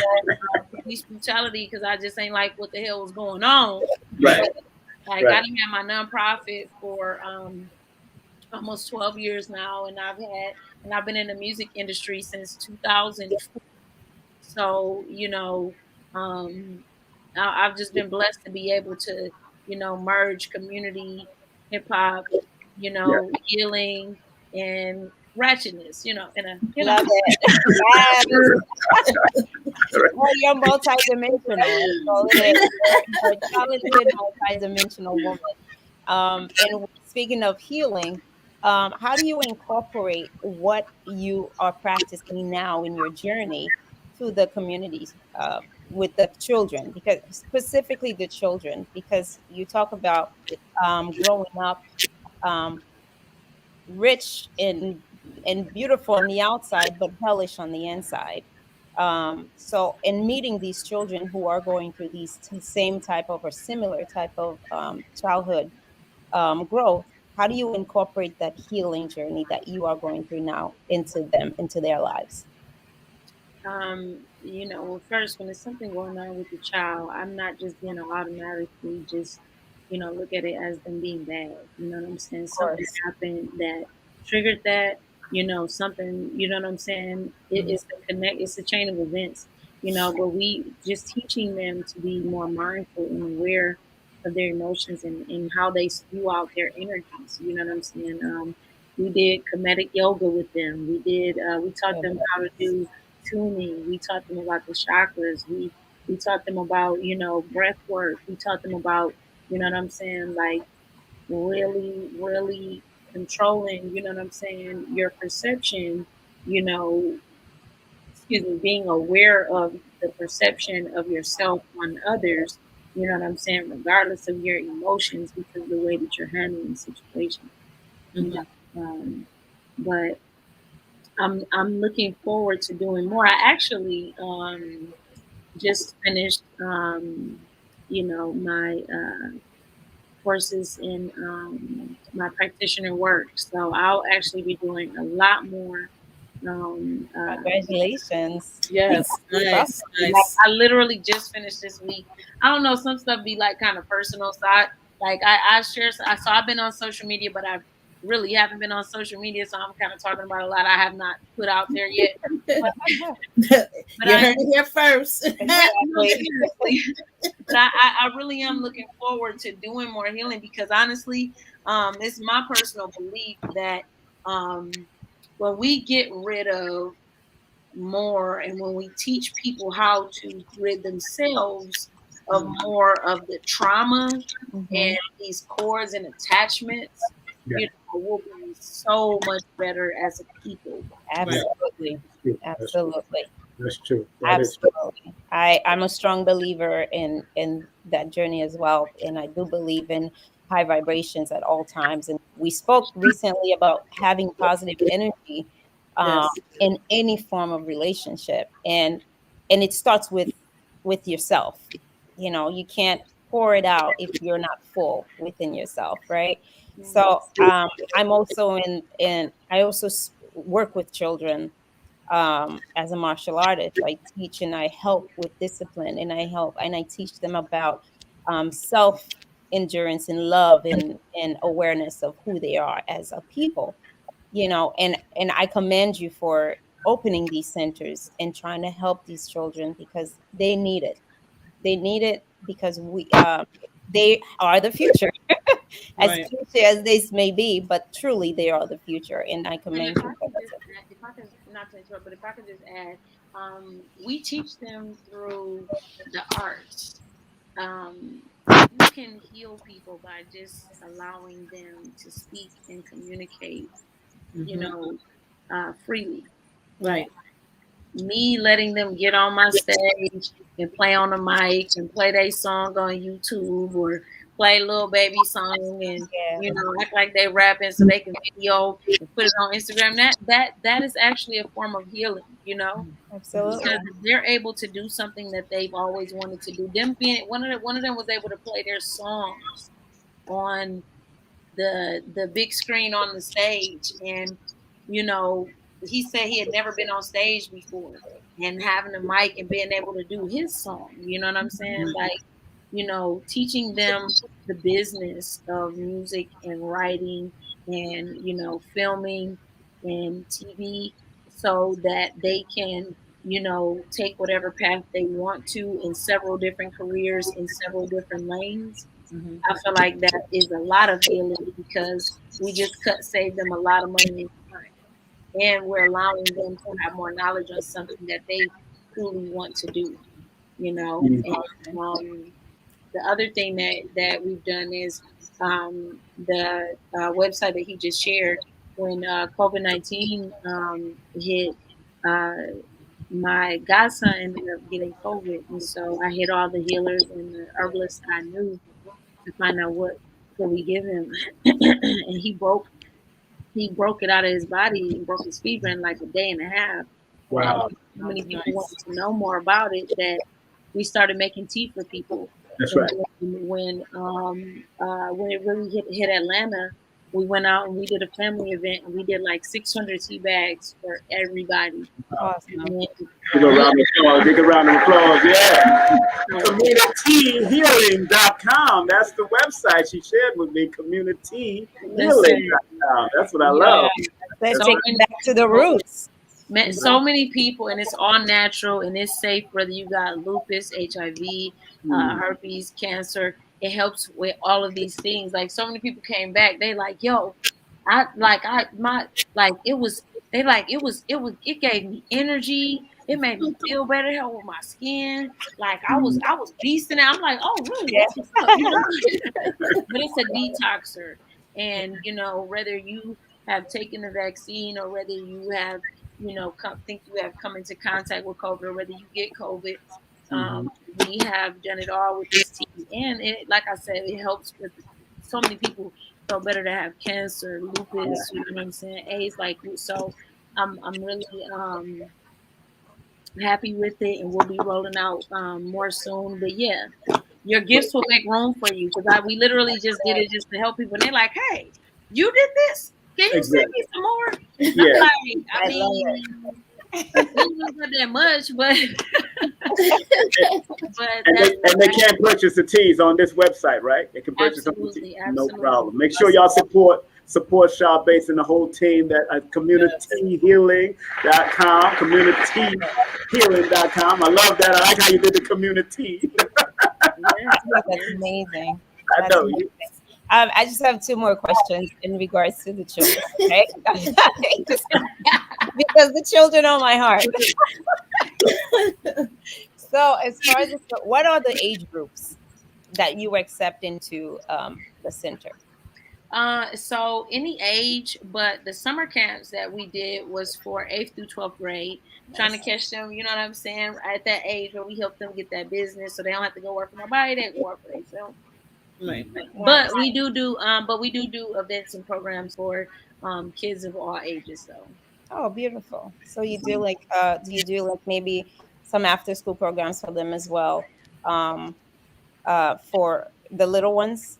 police brutality because I just ain't like what the hell was going on. Right. Like I didn't have my nonprofit for almost 12 years now, and I've been in the music industry since 2004. So, I've just been blessed to be able to, merge community, hip hop, Yeah. healing and ratchetness, Love it. Yes. Well, you're multidimensional. So you're a talented, multidimensional woman. And speaking of healing, how do you incorporate what you are practicing now in your journey to the communities with the children? Because specifically the children, because you talk about growing up um, rich and beautiful on the outside, but hellish on the inside. So, in meeting these children who are going through these same type of or similar type of childhood growth, how do you incorporate that healing journey that you are going through now into them, into their lives? First, when there's something going on with the child, I'm not just going to automatically just, look at it as them being bad. You know what I'm saying? Of Something course. happened that triggered that, something, you know what I'm saying? It's a chain of events, but we just teaching them to be more mindful and aware of their emotions and how they spew out their energies. You know what I'm saying? We did comedic yoga with them. We taught them how to do tuning. We taught them about the chakras. We taught them about, breath work. We taught them about, you know what I'm saying, like really, really controlling, you know what I'm saying, your perception, you know, being aware of the perception of yourself on others, you know what I'm saying, regardless of your emotions, because of the way that you're handling the situation. You know? But I'm looking forward to doing more. I actually just finished my courses in my practitioner work, so I'll actually be doing a lot more. Um, uh, Congratulations. Yes, Keep up. nice, like nice. I literally just finished this week. I don't know, some stuff be like kind of personal side. Like I share, so I've been on social media, but I really haven't been on social media, so I'm kind of talking about a lot I have not put out there yet. But, but You I heard it here first. no, Exactly. seriously. But I really am looking forward to doing more healing because honestly, it's my personal belief that um, when we get rid of more and when we teach people how to rid themselves of more of the trauma Mhm. and these cords and attachments, Yeah. we'll be so much better as a people. Right. Absolutely. That's true. Absolutely. That's true. That is true. Absolutely. I'm a strong believer in that journey as well. And I do believe in high vibrations at all times. And we spoke recently about having positive energy Yes. in any form of relationship. And it starts with yourself. You know, you can't pour it out if you're not full within yourself, right? So I'm also in I also work with children as a martial artist. I teach and I help with discipline, and I help and I teach them about self endurance and love and awareness of who they are as a people. You know, and I commend you for opening these centers and trying to help these children because they need it. They need it because they are the future, as Right. cliche as this may be, but truly they are the future, and I And commend if you I for could that. just add, if I could not to interrupt, but if I could just add, we teach them through the arts. You can heal people by just allowing them to speak and communicate, freely. Right. Me letting them get on my stage and play on the mic and play their song on YouTube or play Little Baby song and Yeah, act like they rapping so they can video and put it on Instagram. That is actually a form of healing, absolutely. because they're able to do something that they've always wanted to do. Them being one of them was able to play their songs on the big screen on the stage, and you know he said he had never been on stage before, and having a mic and being able to do his song, you know what I'm saying, like teaching them the business of music and writing and filming and TV, so that they can take whatever path they want to in several different careers in several different lanes. Mm-hmm. I feel like that is a lot of healing because we just save them a lot of money and time, and we're allowing them to have more knowledge on something that they truly want to do. And the other thing that we've done is the website that he just shared when COVID-19 hit. My godson ended up getting COVID, and so I hit all the healers and the herbalists I knew to find out what could we give him, and he broke it out of his body and broke his fever in like a day and a half. Wow. And so many people wanted to know more about it that we started making tea for people. That's And right. when it really hit Atlanta, we went out and we did a family event and we did like 600 tea bags for everybody. Awesome. And Big round of applause. Big round of applause. Yeah. CommunityHealing.com. That's the website she shared with me. CommunityHealing.com. That's what I love. Let's So take it back to the roots. so many people, and it's all natural and it's safe. Whether you got lupus, HIV, herpes, cancer, it helps with all of these things. Like so many people came back, they like, yo, it gave me energy. It made me feel better. It helped with my skin. Like I was beasting out. I'm like, oh really? That's what's up, But it's a detoxer, and whether you have taken the vaccine or whether you have think you have come into contact with COVID, or whether you get COVID. We have done it all with this tea, and it, like I said, it helps with so many people. So better to have cancer, lupus, you know what I'm saying, AIDS, like so. I'm really happy with it, and we'll be rolling out more soon. But yeah, your gifts will make room for you because we literally just did it just to help people. And they're like, "Hey, you did this? Can you send me some more?" Yeah. Like, I mean, it's not that much, but And they can't purchase the teas on this website, right? They can purchase them. No problem. Make sure y'all support SHAR Bates and the whole team at CommunityHealing.com. CommunityHealing.com. I love that. I like how you did the community. That's amazing. I know. I just have two more questions in regards to the children, okay? Because the children are my heart. So, as far as what are the age groups that you accept into the center? So any age, but the summer camps that we did was for 8th through 12th grade, trying to catch them, you know what I'm saying, at that age where we help them get that business so they don't have to go work for nobody, they can work for themselves. Right. But we do events and programs for kids of all ages though. Oh, beautiful. So you do like maybe some after school programs for them as well, for the little ones?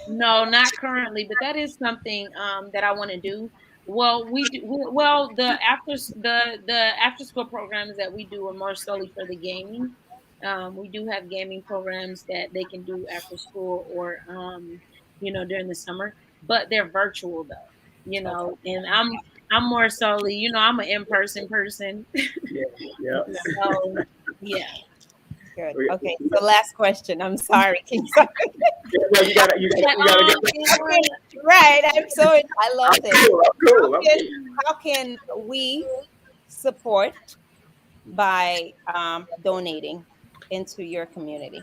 No, not currently, but that is something that I want to do. Well, the after school programs that we do are more solely for the gaming. We do have gaming programs that they can do after school or during the summer, but they're virtual though. And I'm more solely, I'm an in-person person. Yeah. So yeah. Good. Okay. So last question. I'm sorry. You gotta get right. I love this. Cool. How can we support by donating into your community?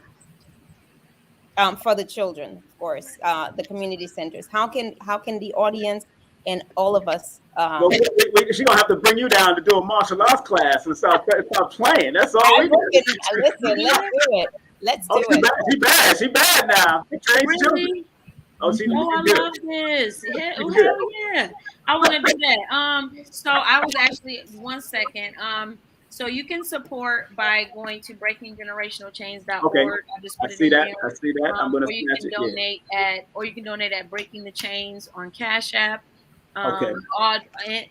For the children, of course, the community centers. How can the audience and all of us? She's gonna have to bring you down to do a martial arts class and start playing. That's all we do. Listen, let's do it. She bad now. She trains children. I love this. Yeah, hell yeah. I want to do that. So I was actually 1 second. So you can support by going to breakinggenerationalchains.org. Okay. I see that. I'm gonna. Or you can donate at Breaking the Chains on Cashapp. Okay.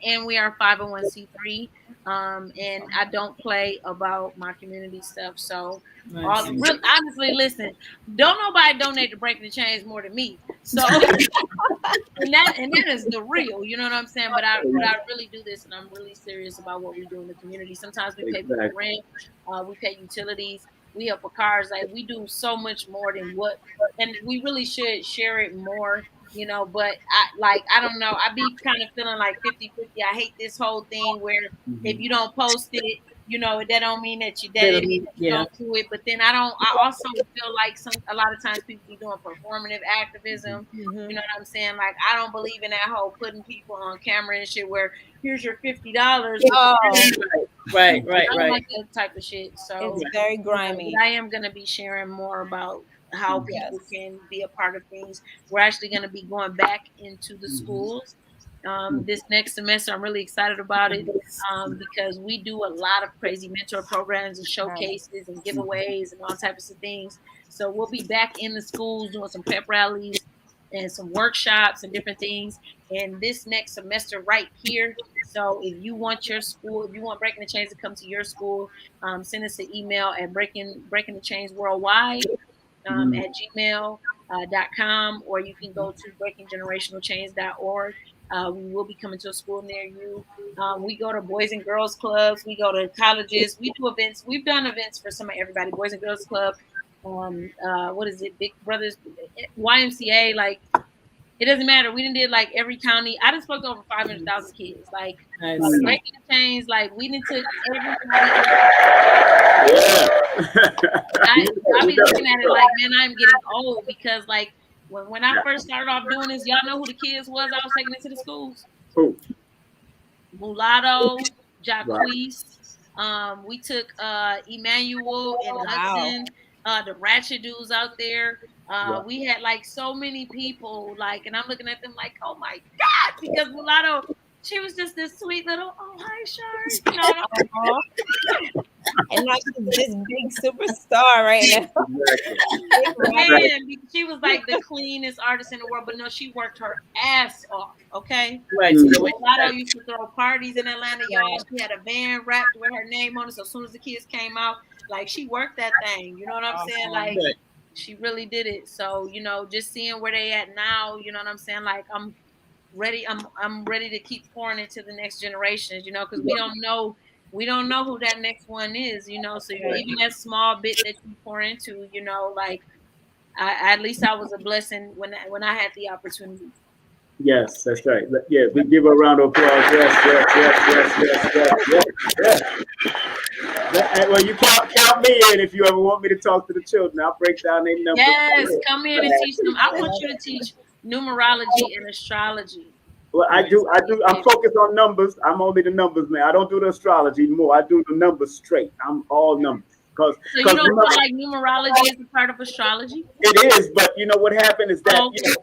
And we are 501c3. And I don't play about my community stuff. So honestly, listen, don't nobody donate to Breaking the Chains more than me. So and that is the real, you know what I'm saying? But I really do this, and I'm really serious about what we do in the community. Sometimes we pay for rent, we pay utilities, we help with cars. Like, we do so much more than what, and we really should share it more, you know. But I don't know, I be kind of feeling like 50-50. I hate this whole thing where if you don't post it, you know, that don't mean that you don't do it. But then I also feel like a lot of times people be doing performative activism. You know what I'm saying? Like, I don't believe in that whole putting people on camera and shit where here's your $50. Oh, right. I don't like that type of shit. So it's very grimy. I am gonna be sharing more about how people can be a part of things. We're actually gonna be going back into the schools this next semester. I'm really excited about it because we do a lot of crazy mentor programs and showcases and giveaways and all types of things. So we'll be back in the schools doing some pep rallies and some workshops and different things. And this next semester right here. So if you want your school, if you want Breaking the Chains to come to your school, send us an email at breaking the chains worldwide at gmail.com, or you can go to breakinggenerationalchains.org. We will be coming to a school near you. We go to boys and girls clubs. We go to colleges. We do events. We've done events for everybody. Boys and girls club. What is it? Big Brothers, YMCA. Like, it doesn't matter. We did like every county. I just spoke to over 500,000 kids. Like, Breaking the Chains. Like, we didn't took everybody. I be looking at it like, man, I'm getting old because like when I first started off doing this, y'all know who the kids was I was taking into the schools? Who? Mulatto, Jacquees. We took Emmanuel and Hudson, the ratchet dudes out there. We had like so many people, like, and I'm looking at them like, oh my God, because Mulatto, she was just this sweet little, oh, hi, Shar. You know, and like this big superstar right now. Man, she was like the cleanest artist in the world, but no, she worked her ass off. Okay, right. Mulatto used to throw parties in Atlanta, y'all. She had a van wrapped with her name on it, so as soon as the kids came out, like, she worked that thing. You know what I'm saying? Like, she really did it. So, you know, just seeing where they at now, you know what I'm saying? Like, I'm ready. I'm ready to keep pouring into the next generations, you know, because we don't know who that next one is, you know. So even that small bit that you pour into, you know, like, at least I was a blessing when I had the opportunity. Yes, that's right. Yeah, we give her a round of applause. Yes. Well, you count me in if you ever want me to talk to the children. I'll break down their numbers. Yes, come in and teach them. I want you to teach numerology and astrology. Well, I do. I'm focused on numbers. I'm only the numbers man. I don't do the astrology anymore. I do the numbers straight. I'm all numbers. So you don't feel like numerology is a part of astrology? It is, but you know what happened is that you know,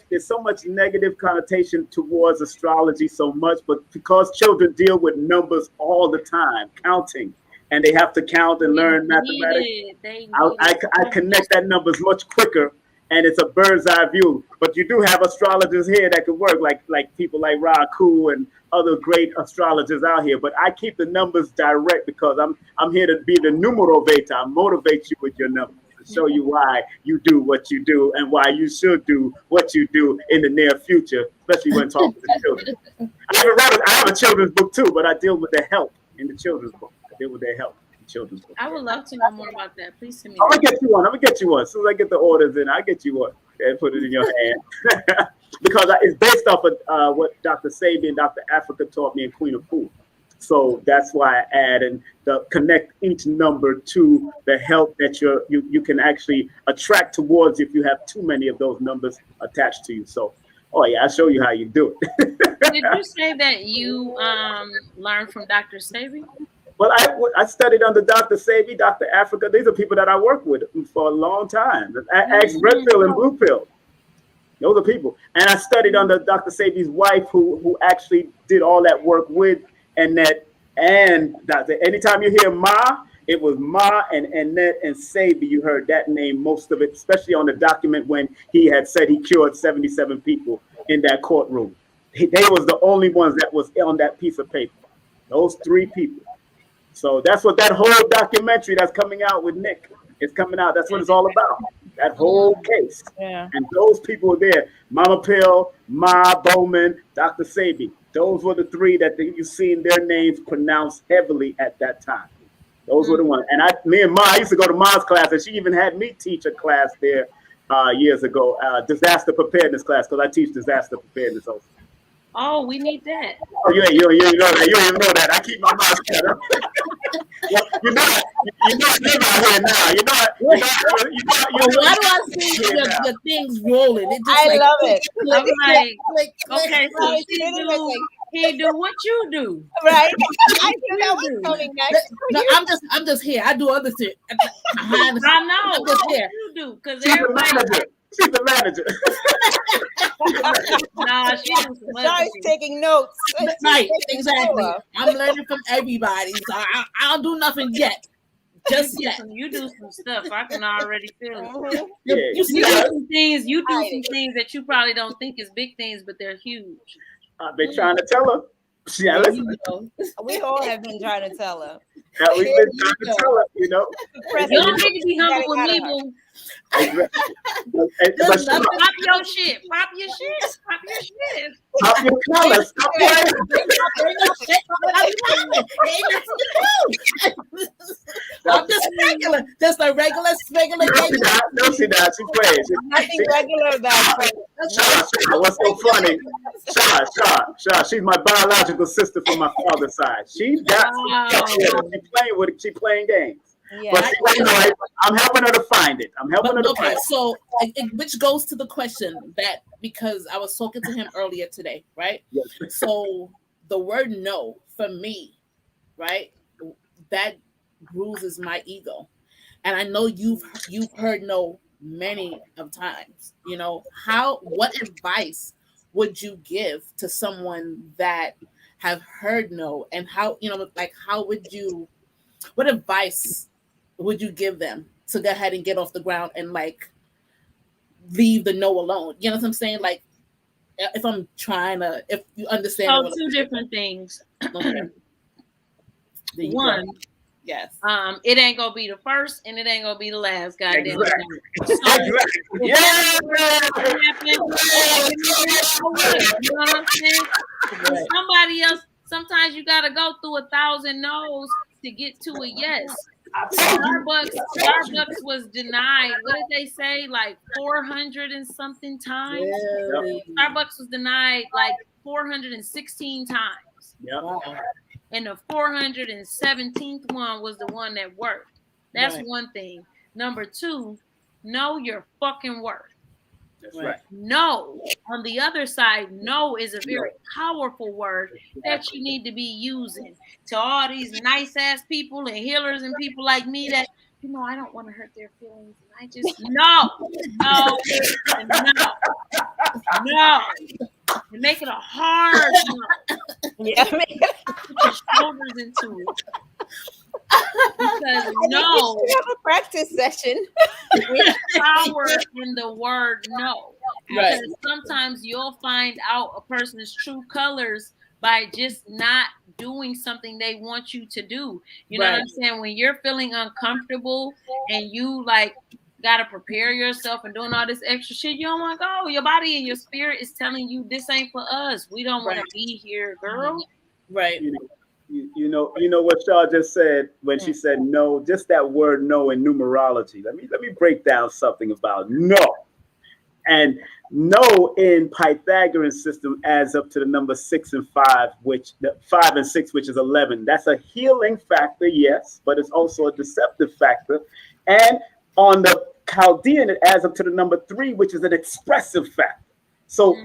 there's so much negative connotation towards astrology so much, but because children deal with numbers all the time, counting, and they have to count and learn mathematics, I connect that numbers much quicker. And it's a bird's eye view, but you do have astrologers here that could work, like people like Raku and other great astrologers out here. But I keep the numbers direct because I'm here to be the Numerovation. I motivate you with your numbers to show you why you do what you do and why you should do what you do in the near future, especially when talking to children. I have a children's book too, but I deal with their health in the children's book. I deal with their health. Children's book. I would love to know more about that. Please send me. I'm gonna get you one. As soon as I get the orders in, I'll get you one and put it in your hand. Because it's based off of what Dr. Sabi and Dr. Africa taught me in Queen of Food. So that's why I add and connect each number to the health that you can actually attract towards if you have too many of those numbers attached to you. So, I'll show you how you do it. Did you say that you learned from Dr. Sabi? Well, I studied under Dr. Sabi, Dr. Africa. These are people that I worked with for a long time. Ask Red Pill and Blue Pill. Those are people. And I studied under Dr. Sabi's wife, who actually did all that work with Annette and Dr. Anytime you hear Ma, it was Ma and Annette and Sabi. You heard that name, most of it, especially on the document when he had said he cured 77 people in that courtroom. They was the only ones that was on that piece of paper. Those 3 people. So that's what that whole documentary that's coming out with Nick is coming out. That's what it's all about. That whole case. Yeah. And those people were there. Mama Pill, Ma Bowman, Dr. Sabi. Those were the three that you've seen their names pronounced heavily at that time. Those were the ones. And me and Ma, I used to go to Ma's class, and she even had me teach a class there years ago, disaster preparedness class, because I teach disaster preparedness also. Oh, we need that. Oh, you ain't know that. You don't even know that. I keep my mouth shut. Well, you know I live out here now. Why do I see the things rolling? It just I love it. I'm like, okay, so he do what you do, right? I knew that was coming next. No, I'm just here. I do other shit. I know. I'm just here. You do because She's the manager. Nah, She's taking notes. Right, exactly. I'm learning from everybody, so I don't do nothing yet. Just yet. You do some stuff. I can already feel it. Mm-hmm. You see some things. You do some things that you probably don't think is big things, but they're huge. I've been trying to tell her. Yeah, listen. We all have been trying to tell her. Yeah, we've been trying to tell her, You don't need to be humble with me, boo. Exactly. Pop your shit. Pop your shit. Pop your shit. Pop your colors. Stop playing. I'm just a regular. No, she not. She plays. Nothing regular about her. Shar, what's so funny? Shar, she's my biological sister from my father's side. She's got she playing games. Yeah. But I'm helping her to find it. So which goes to the question that, because I was talking to him earlier today, right? Yes. So the word no for me, right? That bruises my ego. And I know you've heard no many of times. You know, what advice would you give to someone that have heard no, and what advice would you give them to go ahead and get off the ground and leave the no alone? You know what I'm saying? Like, if you understand. So two different things. Okay. One, yes. It ain't gonna be the first, and it ain't gonna be the last. Goddamn. Exactly. Yeah. You know what I'm saying? Right. Somebody else. Sometimes you gotta go through 1,000 no's to get to a yes. Starbucks was denied. What did they say? Like 400 and something times. Really? Starbucks was denied like 416 times. Yeah. And the 417th one was the one that worked. That's one thing. Number two, know your fucking worth. That's right. No. On the other side, no is a very powerful word that you need to be using to all these nice ass people and healers and people like me that, I don't want to hurt their feelings. I just no. You make it a hard no. Yeah, put your shoulders into it. Because no, we have a practice session. with power in the word no. Right. Because sometimes you'll find out a person's true colors by just not doing something they want you to do. You know what I'm saying? When you're feeling uncomfortable and you gotta prepare yourself and doing all this extra shit, you don't want to go. Your body and your spirit is telling you this ain't for us. We don't want to be here, girl. Right. You know what Shar just said when she said no, just that word no in numerology. Let me break down something about no. And no in Pythagorean system adds up to the number 6 and 5, which the 5 and 6, which is 11. That's a healing factor, yes, but it's also a deceptive factor. And on the Chaldean, it adds up to the number 3, which is an expressive factor. So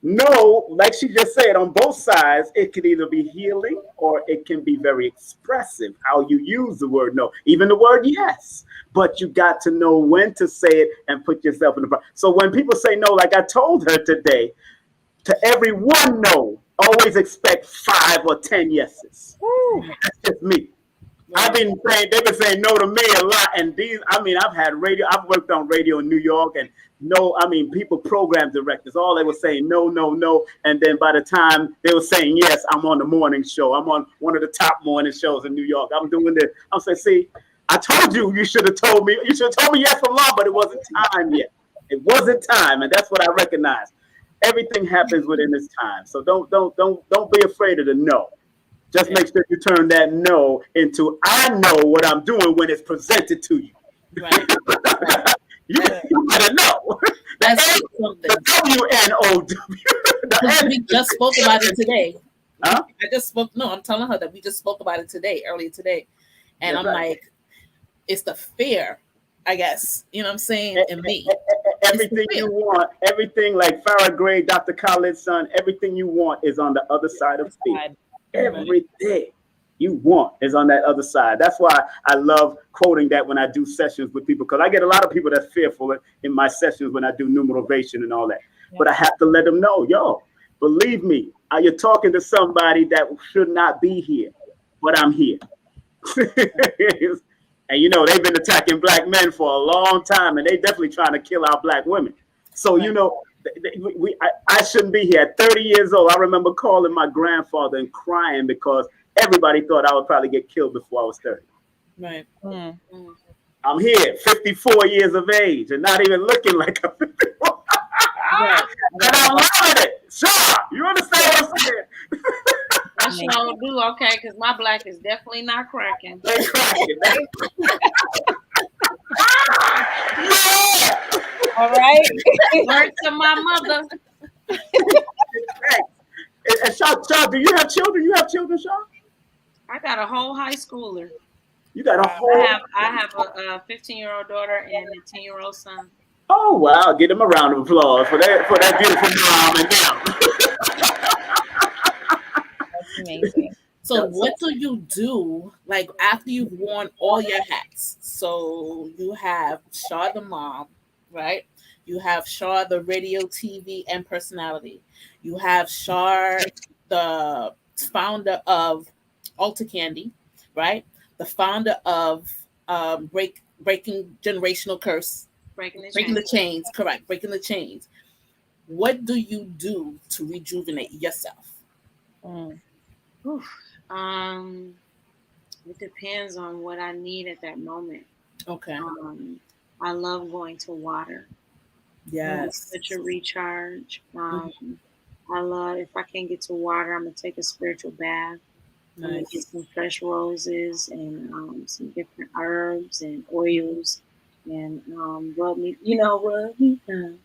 no, like she just said, on both sides, it could either be healing or it can be very expressive, how you use the word no, even the word yes. But you got to know when to say it and put yourself in the front. So when people say no, like I told her today, to every one no, always expect 5 or 10 yeses. That's just me. They've been saying no to me a lot. And I've worked on radio in New York, and people, program directors, all they were saying no. And then by the time they were saying yes, I'm on the morning show. I'm on one of the top morning shows in New York. I'm doing this. I'm saying, see, I told you you should have told me. You should have told me yes from long, but it wasn't time yet. It wasn't time, and that's what I recognize. Everything happens within this time. So don't be afraid of the no. Just make sure you turn that no into I know what I'm doing when it's presented to you. Right. You better know. That's something. The WNOW. We just spoke about it today. Huh? I'm telling her that we just spoke about it earlier today. And I'm like, it's the fear, I guess. You know what I'm saying? In me. Everything you want, everything like Farrah Gray, Dr. Khaled's son, everything you want is on the other side of fear. Everything you want is on that other side. That's why I love quoting that when I do sessions with people, because I get a lot of people that's fearful in my sessions when I do numerovation and all that. Yeah. But I have to let them know, yo, believe me, you're talking to somebody that should not be here, but I'm here. And you know, they've been attacking black men for a long time, and they definitely trying to kill our black women. So, you know, I shouldn't be here. At 30 years old, I remember calling my grandfather and crying because everybody thought I would probably get killed before I was 30. Right. Mm-hmm. I'm here, 54 years of age, and not even looking like I'm 54. Right. And I'm loving it. Sure. You understand what I'm saying? I sure do, okay, because my black is definitely not cracking. They cracking. All right. Word to my mother. And Shaw, do you have children? You have children, Shaw? I got a whole high schooler. You got a whole. I have a 15-year-old daughter and a 10-year-old son. Oh wow! Give them a round of applause for that beautiful mom and them. That's amazing. So what do you do, like, after you've worn all your hats? So you have SHAR the mom, right? You have SHAR the radio, TV, and personality. You have SHAR the founder of Alta Candy, right? The founder of Breaking Generational Curse. Breaking the chains, correct. Breaking the chains. What do you do to rejuvenate yourself? It depends on what I need at that moment. Okay. I love going to water. Yes. Such a recharge. I love, if I can't get to water, I'm gonna take a spiritual bath. Nice. I'm gonna get some fresh roses and some different herbs and oils and rub me down.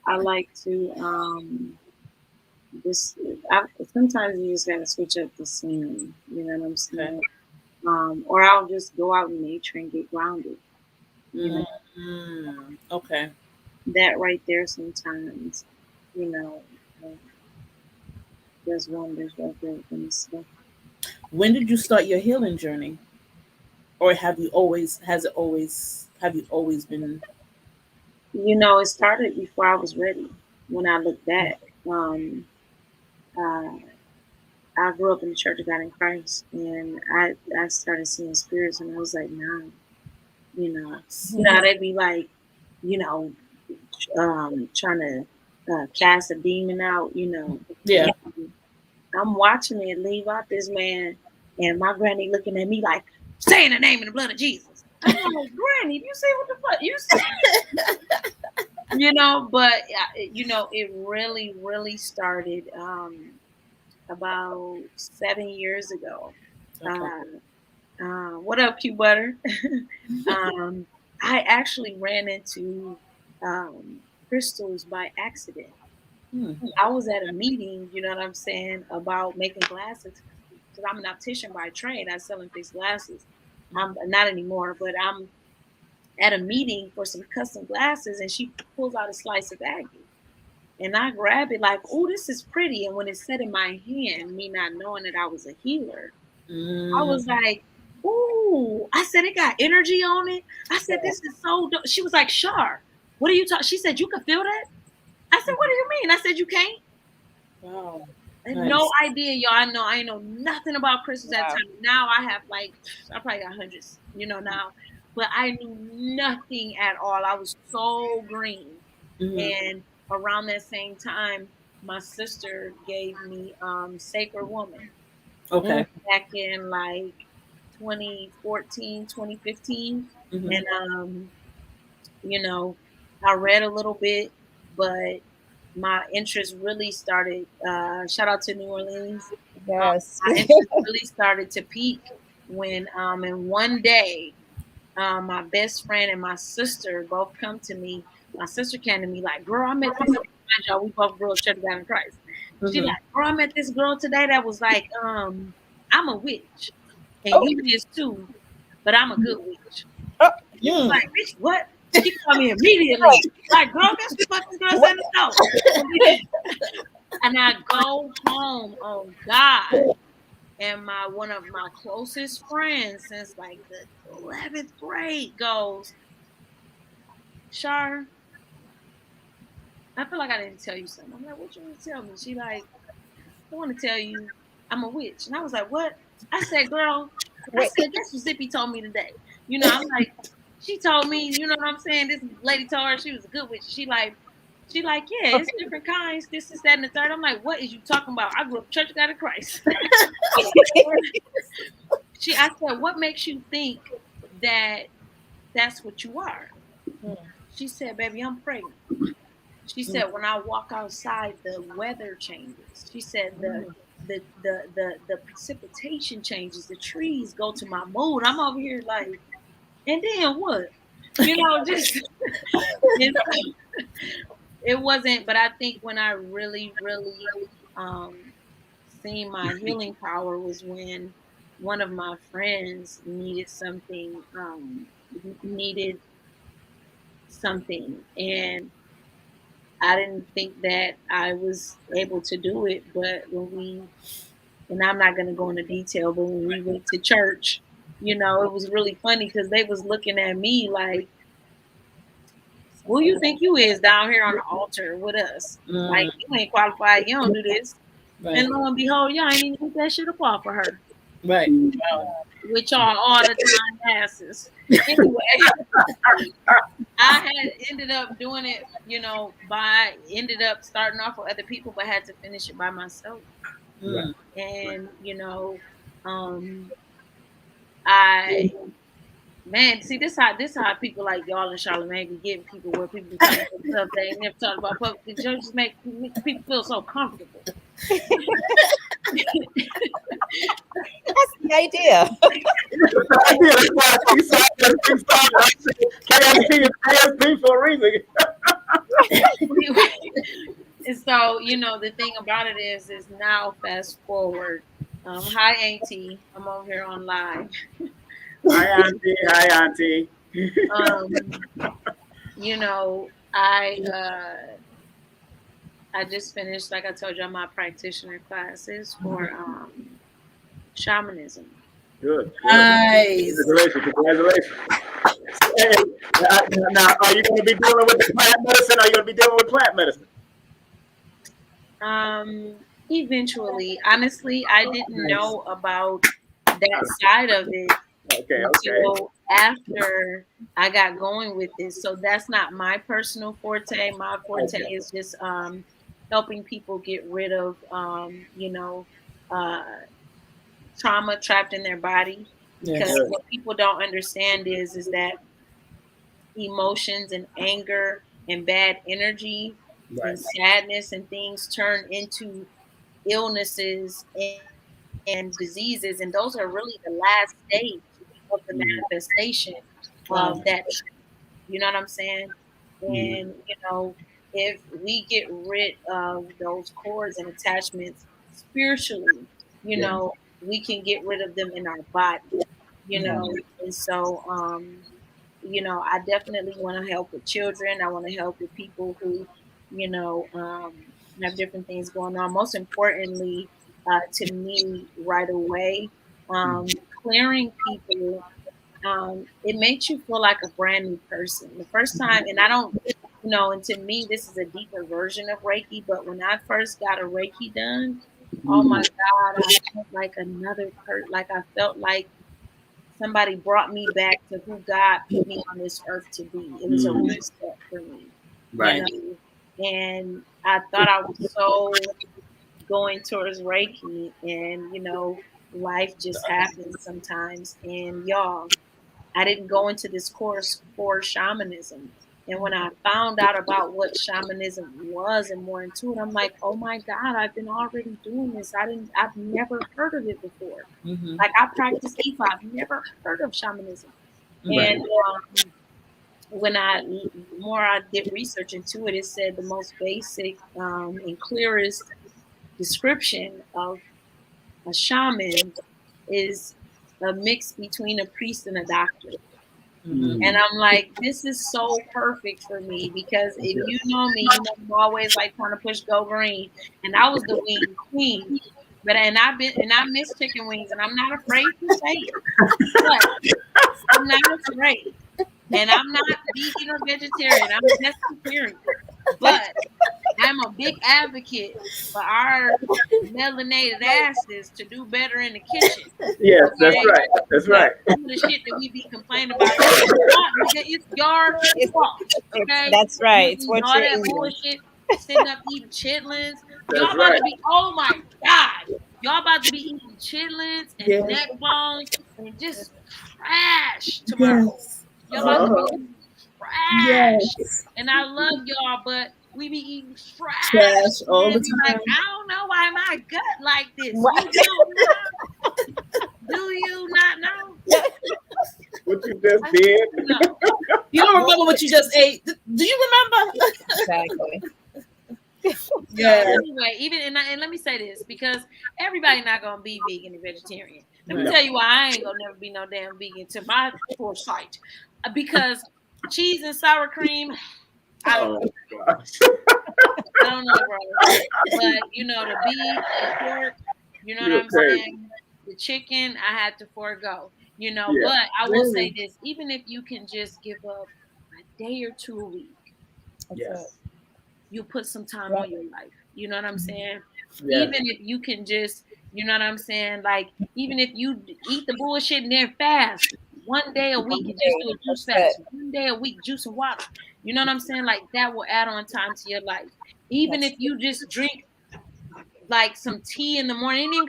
I like to sometimes you just gotta switch up the scenery, you know what I'm saying? Or I'll just go out in nature and get grounded. You know? Okay. That right there sometimes, does wonders right there for me. When did you start your healing journey? Or have you always been? It started before I was ready. When I look back, I grew up in the Church of God in Christ, and I started seeing spirits when I was like 9. They'd be like, trying to cast a demon out, Yeah. And I'm watching it leave out this man, and my granny looking at me like, say in the name and the blood of Jesus. I'm like, Granny, you see what the fuck? You see? But it really, really started about 7 years ago. Okay. What up, Q Butter? I actually ran into crystals by accident. I was at a meeting, you know what I'm saying, about making glasses, because I'm an optician by trade. I sell and fix glasses. I'm not anymore, but I'm at a meeting for some custom glasses, and she pulls out a slice of agate. And I grab it like, oh, this is pretty. And when it set in my hand, me not knowing that I was a healer, I was like, ooh. I said, it got energy on it. I said, this is so dope. She was like, Shar, what are you talking? She said, you can feel that? I said, what do you mean? I said, you can't? Wow. I had no idea, y'all. I know nothing about crystals at the time. Now I have I probably got hundreds, now. But I knew nothing at all. I was so green. And around that same time, my sister gave me Sacred Woman. Okay. Back in 2014, 2015. Mhm. And you know, I read a little bit, but my interest really started. Shout out to New Orleans. Yes. My interest really started to peak when, and one day, my best friend and my sister both come to me. My sister came to me like, "Girl, I met this." Mind y'all, we both grew up Church of God in Christ. She Mhm. like, "Girl, I met this girl today that was like, I'm a witch, and Oh. you is too, but I'm a good witch." Oh. She was Mm. like, "Bitch, what?" She called me immediately. Like, "Girl, guess what this girl said no." And I go home on God, and one of my closest friends since like the 11th grade goes, "Shar, I feel like I didn't tell you something." I'm like, "What you want to tell me?" She like, "I want to tell you I'm a witch." And I was like, "What?" I said, "Girl," I Wait. said, "Guess what Zippy told me today?" I'm like, she told me, you know what I'm saying? This lady told her she was a good witch. She like, yeah, it's different kinds. This is that and the third. I'm like, "What is you talking about? I grew up Church of God in Christ." I said, "What makes you think that that's what you are?" She said, "Baby, I'm pregnant." She said, "When I walk outside, the weather changes." She said, the precipitation changes. The trees go to my mood. I'm over here like, and then what? Just and so it wasn't. But I think when I really, really seen my healing power was when one of my friends needed something, and I didn't think that I was able to do it. But and I'm not going to go into detail, but when we went to church, it was really funny because they was looking at me like, "Who you think you is down here on the altar with us? Like, you ain't qualified. You don't do this." Right. And lo and behold, y'all ain't even get that shit up off of her. Right. With y'all all the time asses. Anyway, I had ended up doing it, ended up starting off with other people, but had to finish it by myself. Mm. And, um, I, man, see, this how people like y'all and Charlamagne be getting people where people be talking about stuff they ain't never talked about public. The judges make people feel so comfortable. That's the idea. That's why I started. KSP is KSP for a reason. And so, the thing about it is now fast forward. Hi, Auntie. I'm over here on live. Hi, Auntie. Hi, Auntie. I just finished, like I told you, my practitioner classes for shamanism. Good. Nice. Congratulations. Hey, now, are you going to be dealing with the plant medicine? Or are you going to be dealing with plant medicine? Eventually, honestly, I didn't know about that side of it until after I got going with this. So that's not my personal forte. My forte is just helping people get rid of trauma trapped in their body. Because what people don't understand is that emotions and anger and bad energy and sadness and things turn into illnesses and diseases, and those are really the last stage of the manifestation of that. You know what I'm saying? And if we get rid of those cords and attachments spiritually, we can get rid of them in our body. And so I definitely want to help with children. I want to help with people who have different things going on. Most importantly, to me, right away, clearing people, it makes you feel like a brand new person. The first time, and I don't, and to me, this is a deeper version of Reiki. But when I first got a Reiki done, oh my God, I felt like another person. Like I felt like somebody brought me back to who God put me on this earth to be. It was a reset for me. Right. And I thought I was so going towards Reiki, and life just happens sometimes. And y'all, I didn't go into this course for shamanism. And when I found out about what shamanism was and more into it, I'm like, oh my God, I've been already doing this. I've never heard of it before. Like, I practice Ifa. I've never heard of shamanism. And when I did research into it, it said the most basic and clearest description of a shaman is a mix between a priest and a doctor. And I'm like, this is so perfect for me, because if you know me, you know I'm always like trying to push go green, and I was the wing queen. But I miss chicken wings, and I'm not afraid to say it. But I'm not afraid. And I'm not vegan or vegetarian. I'm a vegetarian. But I'm a big advocate for our melanated asses to do better in the kitchen. Yes, that's right. That's right. Some of the shit that we be complaining about, it's your fault. Okay, That's right. It's what all you're that eating. bullshit. Sitting up eating chitlins. That's Y'all about right. to be. Oh my God. Y'all about to be eating chitlins and neck bones and just trash tomorrow. Y'all about to be eating trash. And I love y'all, but we be eating trash all the time. Like, I don't know why my gut like this. You don't know? Do you not know? What you just did? No. You don't remember what you just ate? Do you remember? Exactly. Anyway, and let me say this, because everybody not gonna be vegan and vegetarian. Let me tell you why I ain't gonna never be no damn vegan to my foresight. Because cheese and sour cream, I don't know. I don't know, bro. But you know, the beef, the pork, you know what I'm saying? The chicken, I had to forego. You know, but I will say this: even if you can just give up a day or two a week, you put some time on your life. You know what I'm saying? Even if you can just, you know what I'm saying? Like, even if you eat the bullshit and then fast one day a week and just do a juice fast, one day a week, juice and water. You know what I'm saying? Like, that will add on time to your life. Even if you just drink like some tea in the morning, ain't even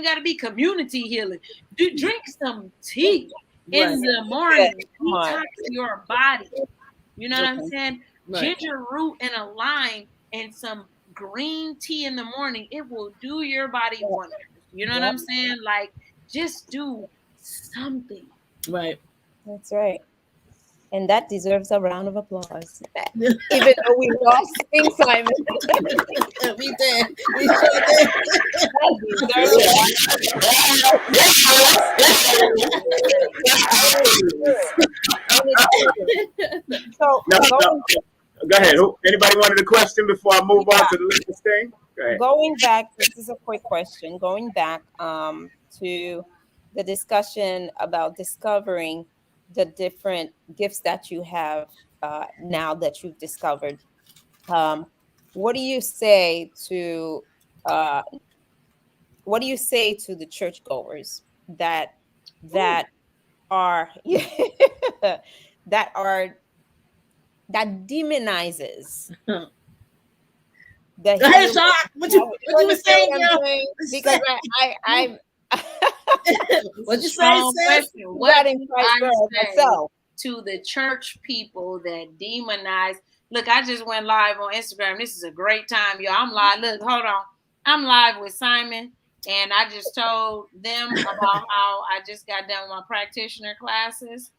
gotta be community healing. Drink some tea in the morning. Detox your body. You know what I'm saying? Ginger root and a lime and some green tea in the morning, it will do your body wonders. You know what I'm saying? Like, just do something. Right. That's right. And that deserves a round of applause. Even though we lost King Simon. We did. We sure did. So, go ahead. Anybody wanted a question before I move on to the next thing? Go ahead. Going back, this is a quick question. Going back to the discussion about discovering the different gifts that you have now that you've discovered. What do you say to the churchgoers that are that demonizes the Go ahead, Sean. What you were saying, girl? Because I'm what you say, sis? What do I say to the church people that demonize? Look, I just went live on Instagram. This is a great time, y'all. I'm live. Look, hold on. I'm live with Simon, and I just told them about how I just got done with my practitioner classes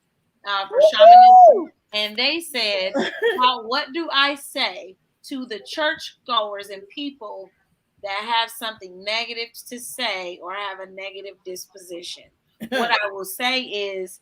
for shamanism, and they said, what do I say to the church goers and people that have something negative to say or have a negative disposition? What I will say is,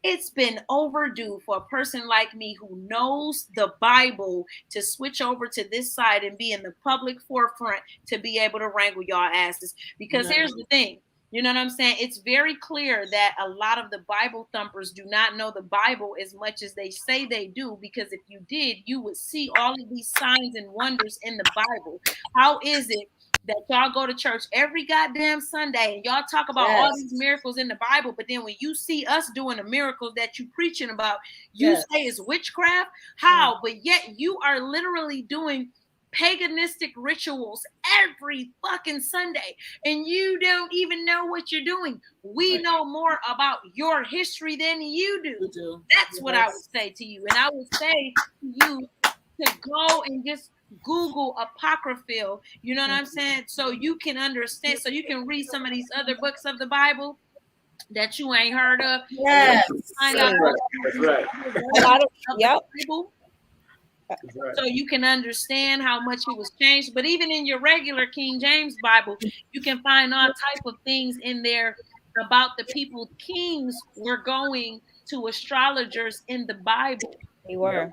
it's been overdue for a person like me who knows the Bible to switch over to this side and be in the public forefront to be able to wrangle y'all asses. Because here's the thing. You know what I'm saying? It's very clear that a lot of the Bible thumpers do not know the Bible as much as they say they do, because if you did, you would see all of these signs and wonders in the Bible. How is it that y'all go to church every goddamn Sunday and y'all talk about all these miracles in the Bible, but then when you see us doing the miracles that you preaching about, you say it's witchcraft? How? But yet you are literally doing paganistic rituals every fucking Sunday, and you don't even know what you're doing. We know more about your history than you do. That's what I would say to you. And I would say to you to go and just Google apocryphal, you know what I'm saying? So you can understand, so you can read some of these other books of the Bible that you ain't heard of. Yes. Find out That's right. A lot of, yep. Bible. So you can understand how much it was changed. But even in your regular King James Bible, you can find all type of things in there about the people. Kings were going to astrologers in the Bible. They were.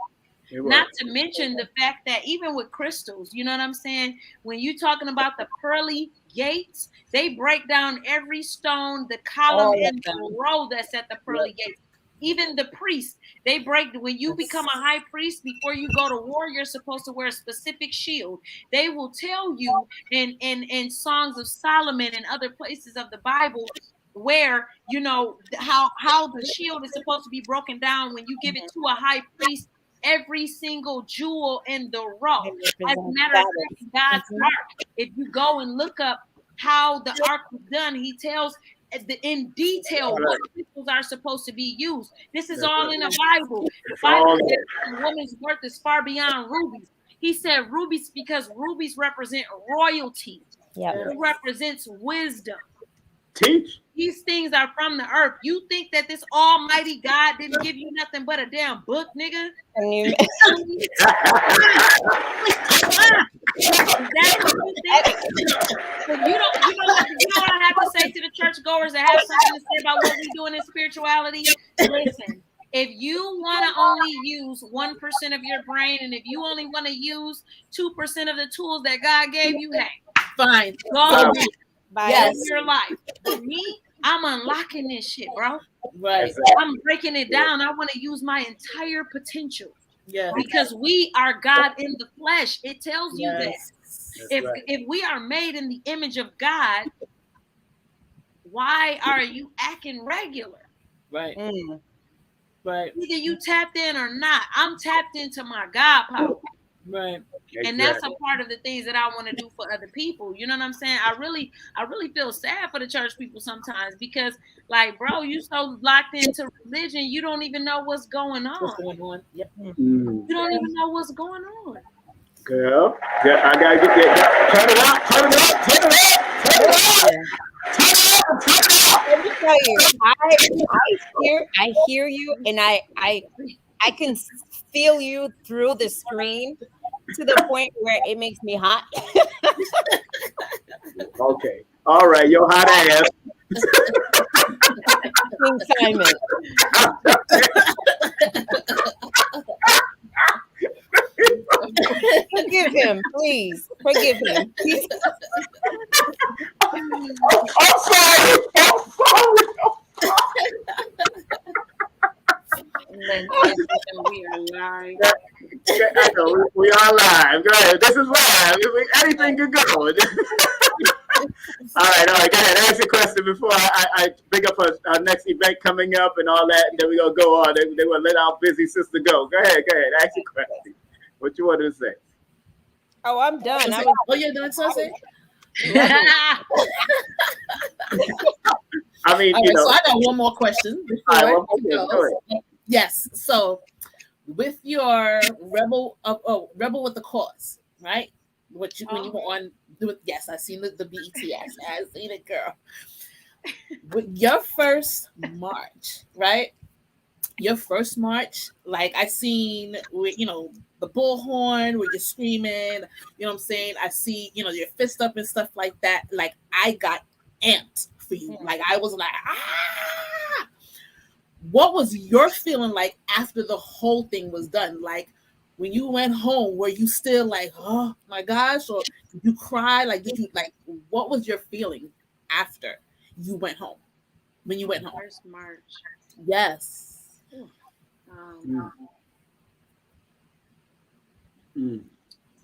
Not to mention the fact that even with crystals, you know what I'm saying? When you're talking about the pearly gates, they break down every stone, the column, and the row that's at the pearly gates. Even the priests, they break. When you become a high priest, before you go to war, you're supposed to wear a specific shield. They will tell you in Songs of Solomon and other places of the Bible where, you know, how the shield is supposed to be broken down when you give it to a high priest. Every single jewel in the row. As a matter of fact, God's ark, if you go and look up how the ark was done, he tells in detail what crystals are supposed to be used. This is all in the Bible. The Bible says a woman's worth is far beyond rubies. He said rubies because rubies represent royalty. It represents wisdom. Teach. These things are from the earth. You think that this almighty God didn't give you nothing but a damn book, nigga? And you know what I have to say to the churchgoers that have something to say about what we doing in spirituality? Listen, if you want to only use 1% of your brain, and if you only want to use 2% of the tools that God gave you, hey, fine. Go Yes. your life. But me, I'm unlocking this shit, bro. Right. I'm breaking it down. I want to use my entire potential. Yeah. Because we are God in the flesh. It tells you that. If we are made in the image of God, why are you acting regular? Right. Right. Either you tapped in or not. I'm tapped into my God power. Right. And that's a part of the things that I want to do for other people. You know what I'm saying? I really feel sad for the church people sometimes because, like, bro, you so locked into religion, you don't even know what's going on. What's going on? Yep. You don't even know what's going on. Girl, I gotta get that. Turn it up. Let me tell you, I hear you, and I can feel you through the screen to the point where it makes me hot. Okay. All right, yo, hot ass. King Simon. Forgive him, please. Forgive him. I'm sorry. We are live. We are live. Go ahead. This is live. Anything could go. All right. Go ahead. Ask your question before I bring up our next event coming up and all that, and then we're going to go on. They will let our busy sister go. Go ahead. Ask your question. What you wanted to say? Oh, I'm done. You're done, Sensei? I mean, right, so I got one more question. Go ahead. Yes. So, with your rebel with the cause, right? When you were on, yes, I seen the BETS. I seen it, girl. With your first march, right? Your first march, like I seen with the bullhorn where you're screaming, you know what I'm saying? I see, your fist up and stuff like that. Like I got amped for you. Like I was like, ah. What was your feeling like after the whole thing was done? Like when you went home, were you still like, oh my gosh, or did you cry? Like what was your feeling after you went home? When you went home? First March. Yes.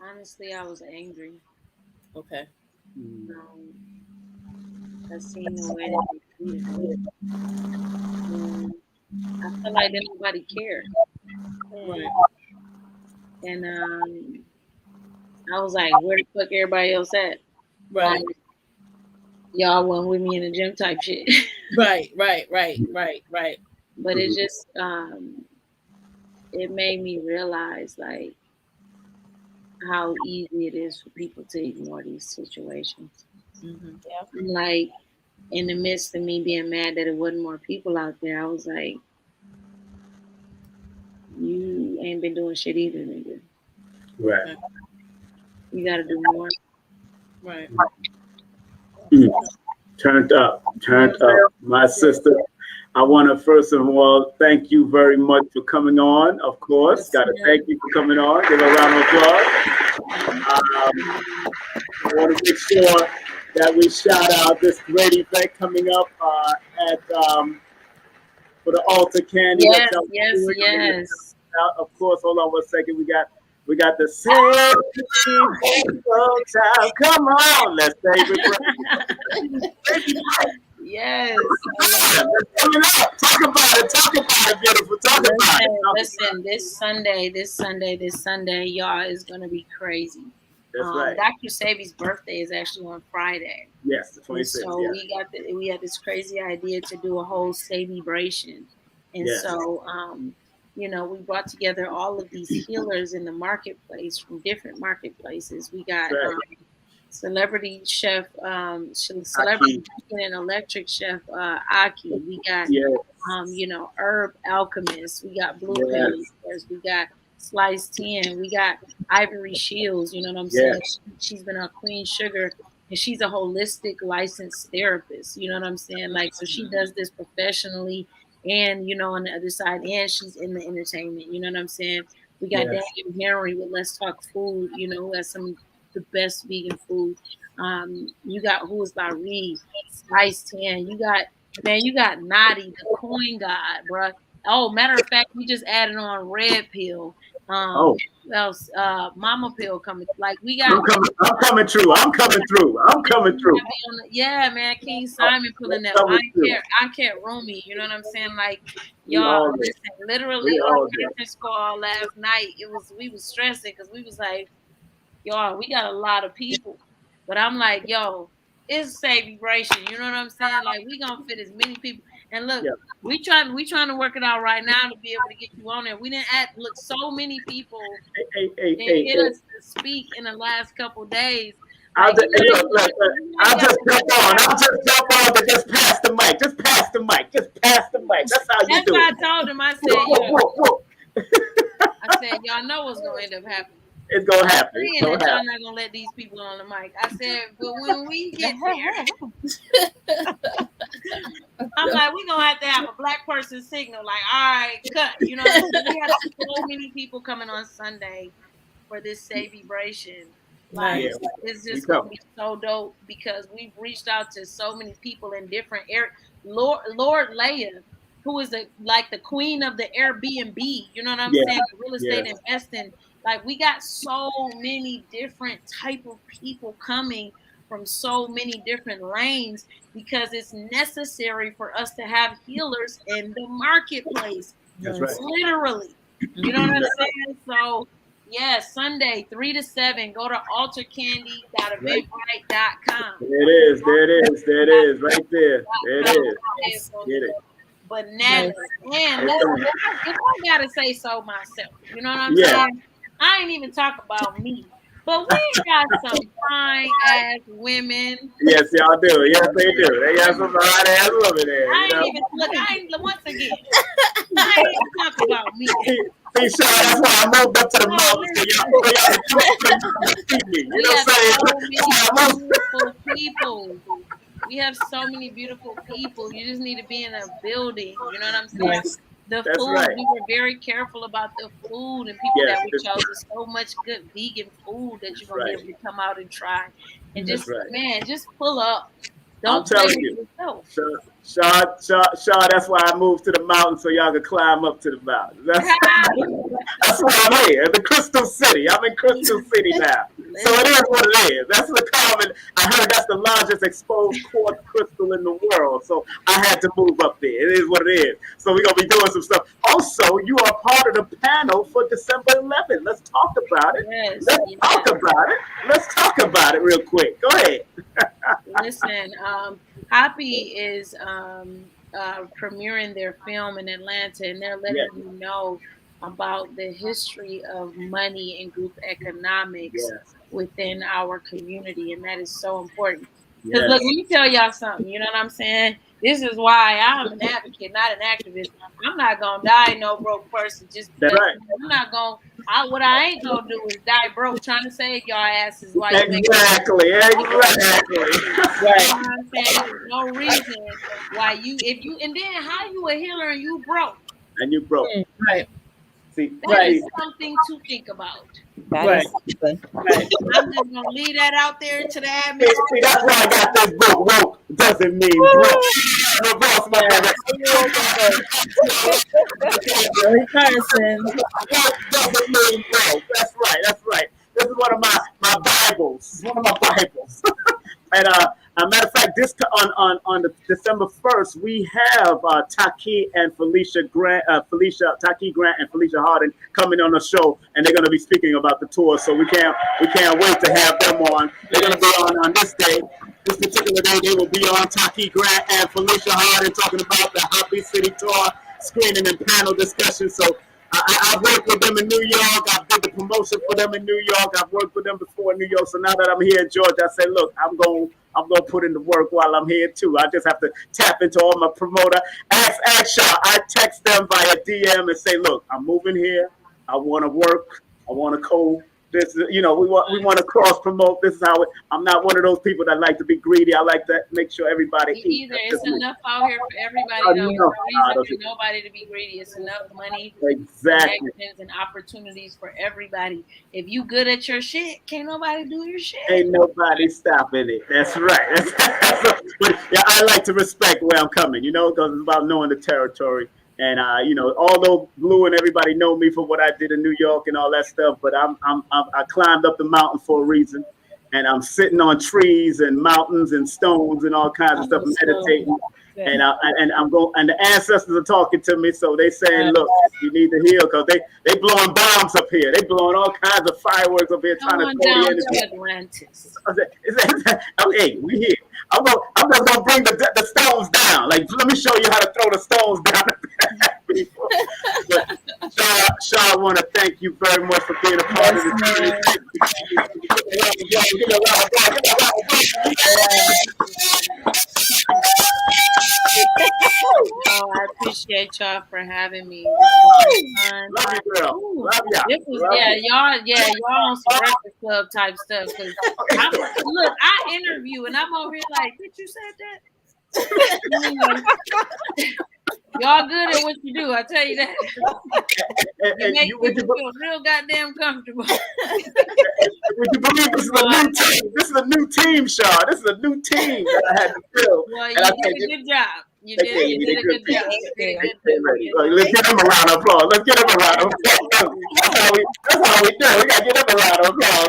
Honestly, I was angry. Okay. I seen the way that they treated me. I felt like nobody cared. Right. And I was like, where the fuck everybody else at? Right. Y'all wasn't with me in the gym type shit. Right. But it just it made me realize like how easy it is for people to ignore these situations. Mm-hmm. Like in the midst of me being mad that it wasn't more people out there, I was like, you ain't been doing shit either, nigga. Right. You gotta do more. Right. Turned up, my sister. I want to first of all thank you very much for coming on. Of course, got to thank you for coming on. Give a round of applause. I want to make sure that we shout out this great event coming up at for the altar candy. Yes. Of course, hold on 1 second. We got the same child. Come on, let's say Yes. Talk about it, beautiful. Talk about it. Listen, this Sunday, y'all, is gonna be crazy. That's right. Dr. Sabi's birthday is actually on Friday. Yes, the 26th. So we had this crazy idea to do a whole celebration, and so you know, we brought together all of these healers in the marketplace from different marketplaces. We got celebrity chef, celebrity and electric chef Aki. We got you know, herb alchemists. We got blue pillars. We got Slice 10. We got Ivory Shields. You know what I'm saying? She's been on Queen Sugar, and she's a holistic licensed therapist. You know what I'm saying? Like, so she does this professionally, and you know, on the other side, and she's in the entertainment. You know what I'm saying? We got Daniel Henry with Let's Talk Food. You know, who has some of the best vegan food. You got Who Is By Reed, Slice 10. You got Naughty, the coin god, bro. Oh, matter of fact, we just added on Red Pill. Else, Mama Pill coming. Like we got. I'm coming through. Yeah, man. King Simon pulling that. I can't Rumi. You know what I'm saying? Like, y'all, listen. Literally, our conference call last night. We was stressing because we was like, y'all, we got a lot of people, but I'm like, yo, it's celebration. You know what I'm saying? Like, we gonna fit as many people. And look, we trying to work it out right now to be able to get you on there. We didn't so many people hit us to speak in the last couple days. I'll just jump on, but just pass the mic. That's how you do it. That's what I told him. I said, y'all know what's gonna end up happening. It's gonna happen. Y'all not gonna let these people on the mic. I said, but when we get there, I'm like, we're gonna have to have a black person signal, like, all right, cut. You know, we have so many people coming on Sunday for this celebration. Like, it's just gonna be so dope because we've reached out to so many people in different areas. Lord Leia, who is like the queen of the Airbnb, you know what I'm saying? Real estate investing. Like, we got so many different type of people coming from so many different lanes because it's necessary for us to have healers in the marketplace. That's right. Literally. You know what I'm saying? So, yeah, Sunday, 3 to 7, go to altarcandy.eventbrite.com. There it is, right there. There it is. Get it. Bananas. Man, if I gotta say so myself, you know what I'm saying? I ain't even talk about me, but we got some fine ass women. Yes, y'all do. Yes, they do. They got some fine ass women there. I ain't even talk about me. See, Sean, that's why I moved up to the mountains. We have so many beautiful people. You just need to be in a building. You know what I'm saying? The food, we were very careful about the food and people that we chose. There's so much good vegan food that you're going to be able to come out and try. And just, man, just pull up. Don't play with yourself. Shaw, that's why I moved to the mountain so y'all could climb up to the mountain. That's why I'm here, the Crystal City. I'm in Crystal City now. So it is what it is. That's the common. I heard that's the largest exposed quartz crystal in the world. So I had to move up there. It is what it is. So we're going to be doing some stuff. Also, you are part of the panel for December 11th. Let's talk about it. Let's talk about it. Let's talk about it real quick. Go ahead. Listen, Happy is premiering their film in Atlanta, and they're letting you know about the history of money and group economics within our community, and that is so important. Because look, let me tell y'all something. You know what I'm saying? This is why I'm an advocate, not an activist. I'm not gonna die no broke person just because I'm not gonna. What I ain't gonna do is die broke trying to save y'all asses. While exactly. You know what I'm saying? There's no reason why and then how you a healer and you broke. And you broke. Right. See, that is something to think about. Right. I'm just gonna leave that out there to the admin. See, that's why I got this book. Woke doesn't mean broke. No boss, my brother. Woke doesn't mean broke. That's right. That's right. This is one of my Bibles. One of my Bibles. And a matter of fact, this on the December 1st, we have Taki and Felicia Grant, Taki Grant and Felicia Harden coming on the show, and they're going to be speaking about the tour. So we can't wait to have them on. They're going to be on this day, this particular day. They will be on Taki Grant and Felicia Harden talking about the Happy City tour, screening and panel discussion. So I've worked with them in New York. I did the promotion for them in New York. I've worked with them before in New York. So now that I'm here in Georgia, I say, look, I'm going to put in the work while I'm here too. I just have to tap into all my promoter. Ask Shar. I text them via DM and say, look, I'm moving here. I want to work. I want to code. This is, we want to cross promote. This is how I'm not one of those people that like to be greedy. I like to make sure everybody eats. It's enough out here for everybody. There's no reason for nobody to be greedy. It's enough money, connections, and opportunities for everybody. If you good at your shit, can't nobody do your shit. Ain't nobody stopping it. That's right. I like to respect where I'm coming, because it's about knowing the territory. And although Blue and everybody know me for what I did in New York and all that stuff, but I climbed up the mountain for a reason, and I'm sitting on trees and mountains and stones and all kinds of stuff, meditating. And I'm going, and the ancestors are talking to me, so they saying, look, you need to heal because they blowing bombs up here. They blowing all kinds of fireworks up here trying to throw the Atlantis. Hey, we here. I'm just gonna bring the stones down. Like, let me show you how to throw the stones down. Shar, I want to thank you very much for being a part of this. I appreciate y'all for having me. Love you, girl. Love y'all. Y'all on some Breakfast Club type stuff. Look, I interview and I'm over here like, did you said that? Y'all good at what you do, I tell you that. You make people feel real goddamn comfortable. Would you believe this is a new team? This is a new team, Shar. This is a new team that I had to fill. Well, you did a good job. You did a good job. Let's get him a round of applause. That's how we do. We gotta get him a round of applause.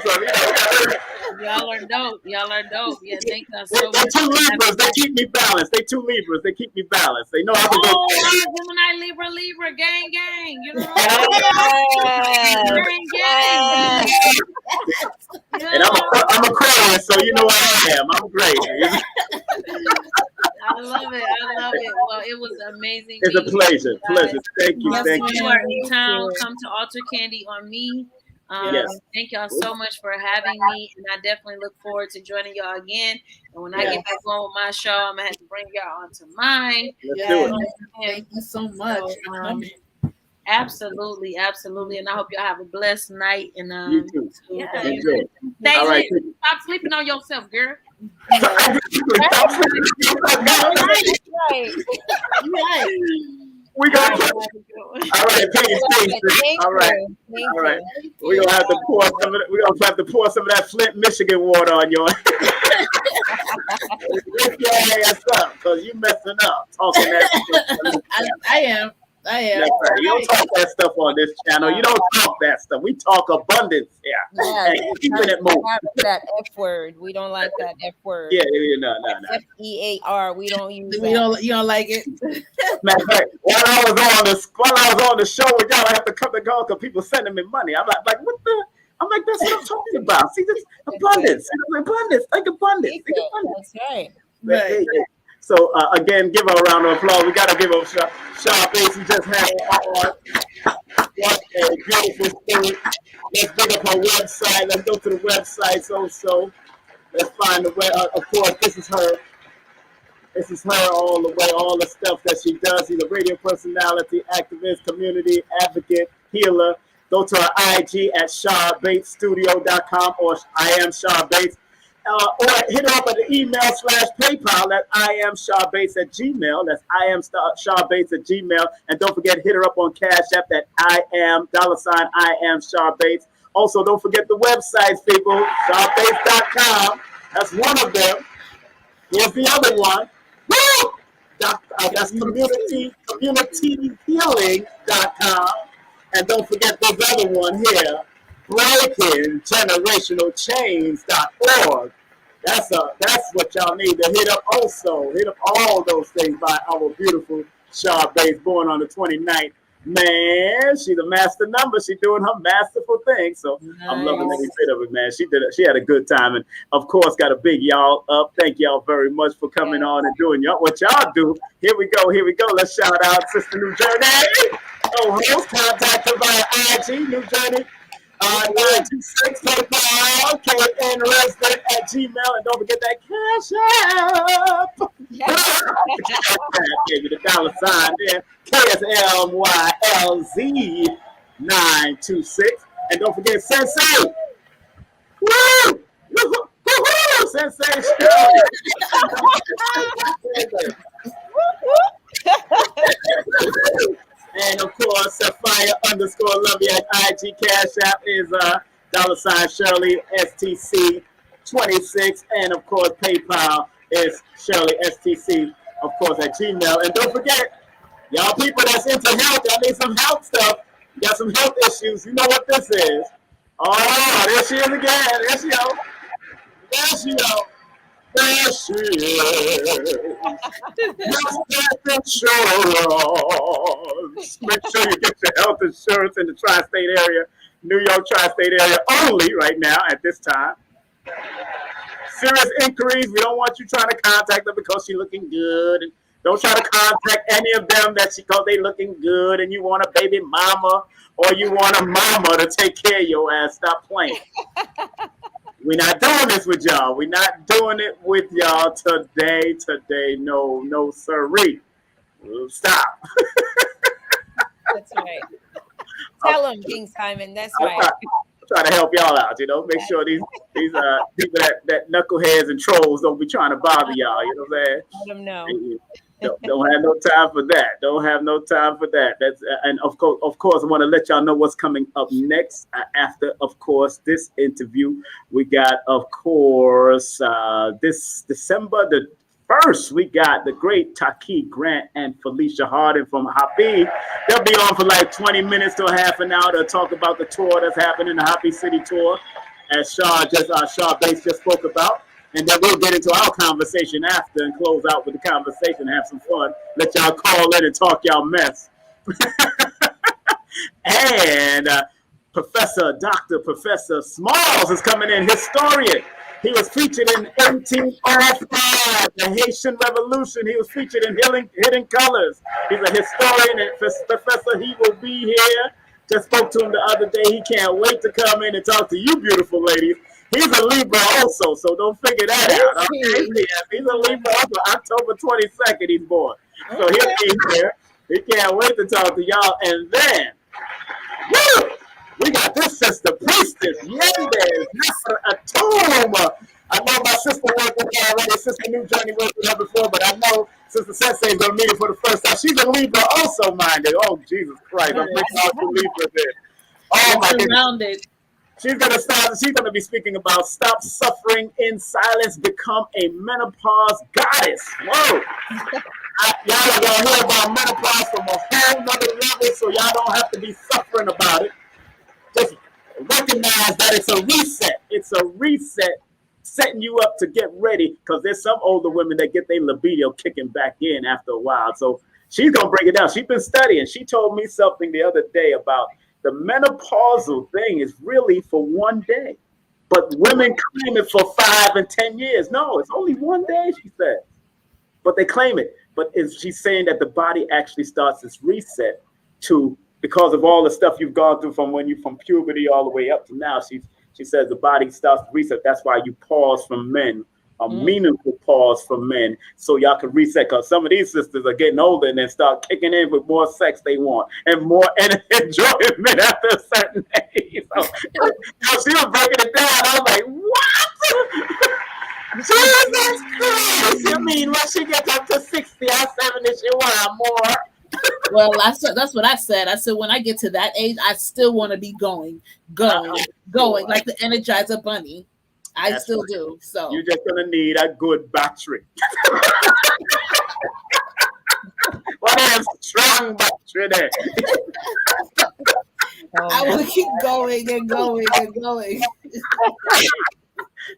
Y'all are dope. Yeah, thank you so much. They're two Libras. They keep me balanced. They two Libras. They keep me balanced. They know I can go. Gemini, Libra, gang. You know what gang. And I'm a Aquarius, so you know what I am. I'm great. I love it. Well, it was amazing. It's a pleasure. Thank you. If you are in town, come to Alter Candy on me. Thank y'all so much for having me, and I definitely look forward to joining y'all again. And when I get back on with my show, I'm gonna have to bring y'all onto mine. Let's do it. Thank you so much. Absolutely, and I hope y'all have a blessed night. And you too. Stay lit. Stop sleeping on yourself, girl. We got all right, peace. All right. We're gonna have to pour some of that. We're gonna have to pour some of that Flint, Michigan water on your. Lift your ass up, cause you messing up talking that shit. I am. I am. That's right. You don't talk that stuff on this channel. You don't talk that stuff. We talk abundance here. Yeah, And keeping it moving. that F word. We don't like that F word. Yeah, no. FEAR. We don't use that. You don't like it. Matter of fact, while I was on the show with y'all, I have to come to go because people sending me money. I'm like, what the? I'm like, that's what I'm talking about. See, this abundance. Think abundance. That's right. Right. So again, give her a round of applause. We gotta give her SHAR BATES. We just had her on. What a beautiful spirit. Let's bring up her website. Let's go to the website. So let's find the way. Of course, this is her. This is her all the way. All the stuff that she does. She's a radio personality, activist, community advocate, healer. Go to her IG at sharbatesstudio.com or iamsharbates. Or hit her up at the email /PayPal at iamsharbates@gmail. That's iamsharbates@gmail. And don't forget, hit her up on Cashapp at $iamsharbates. Also, don't forget the websites, people. Sharbates.com. That's one of them. Here's the other one. Woo! That's communityhealing.com. And don't forget this other one here. BreakingGenerationalChains.org. That's what y'all need to hit up also. Hit up all those things by our beautiful SHAR BATES, born on the 29th. Man, she's a master number. She's doing her masterful thing. So nice. I'm loving every bit of it, man. She had a good time. And of course, got a big y'all up. Thank y'all very much for coming on and doing what y'all do. Here we go. Let's shout out Sister Nujurney. Host, contact her via IG, Nujurney. 926 PayPal, knrisden @gmail, and don't forget that Cashapp. Give you the $ there. KSLYLZ 926, and don't forget Sensei. Woo! Woo-hoo! Sensei Sherly. And of course, Sapphire_Lovey at IG. Cashapp is $Sherly STC 26, and of course PayPal is Sherly STC, of course, at Gmail. And don't forget, y'all people that's into health, y'all need some health stuff. You got some health issues. You know what this is? Oh, there she is again. There she go. There she go. There she is. Health insurance. Make sure you get your health insurance in the tri-state area, New York tri-state area only right now at this time. Serious inquiries. We don't want you trying to contact them because she's looking good. And don't try to contact any of them because they looking good and you want a baby mama or you want a mama to take care of your ass. Stop playing. We're not doing this with y'all. We're not doing it with y'all today. No, sirree. Stop. That's right. Tell them, King Simon. That's right. I'm trying to help y'all out, make sure these people that knuckleheads and trolls don't be trying to bother y'all, you know what I'm saying? Let them know. Don't have no time for that. That's and of course, I want to let y'all know what's coming up next after, of course, this interview. We got, of course, this December the 1st, we got the great Taki Grant and Felicia Harden from Happy. They'll be on for like 20 minutes to a half an hour to talk about the tour that's happening, the Happy City tour, as SHAR BATES just spoke about. And then we'll get into our conversation after and close out with the conversation, have some fun. Let y'all call in and talk y'all mess. And Professor Smalls is coming in, historian. He was featured in 1805, the Haitian Revolution. He was featured in Hidden Colors. He's a historian and professor. He will be here. Just spoke to him the other day. He can't wait to come in and talk to you, beautiful ladies. He's a Libra also, so don't figure that out. Okay? He's a Libra also. October 22nd, he's born. So he'll be here. He can't wait to talk to y'all. And then, woo! We got this sister priestess, Yendes, Sister Atuma. I know my sister worked with her already. Sister Nujurney worked with her before, but I know Sister Sensei is going to meet her for the first time. She's a Libra also, minded. Oh, Jesus Christ. I'm bringing out the Libra there. Oh, my goodness. She's going to be speaking about stop suffering in silence, become a menopause goddess. Whoa. y'all are gonna hear about menopause from a whole nother level, so y'all don't have to be suffering about it. Just recognize that it's a reset. It's a reset, setting you up to get ready. Because there's some older women that get their libido kicking back in after a while. So she's gonna break it down. She's been studying. She told me something the other day about the menopausal thing is really for one day, but women claim it for 5 and 10 years. No, it's only one day, she said. But they claim it. But she's saying that the body actually starts this reset because of all the stuff you've gone through from puberty all the way up to now. She says the body starts to reset. That's why you pause from men, a meaningful pause from men, so y'all can reset. Because some of these sisters are getting older and then start kicking in with more sex they want and more enjoyment after a certain age. So she was breaking it down. I was like, what? Jesus Christ! I mean, when she gets up to 60 or 70, she want more. Well, that's what I said. I said when I get to that age, I still want to be going, like the Energizer Bunny. I still do. So you're just gonna need a good battery. What is strong battery there? I want to keep going and going and going.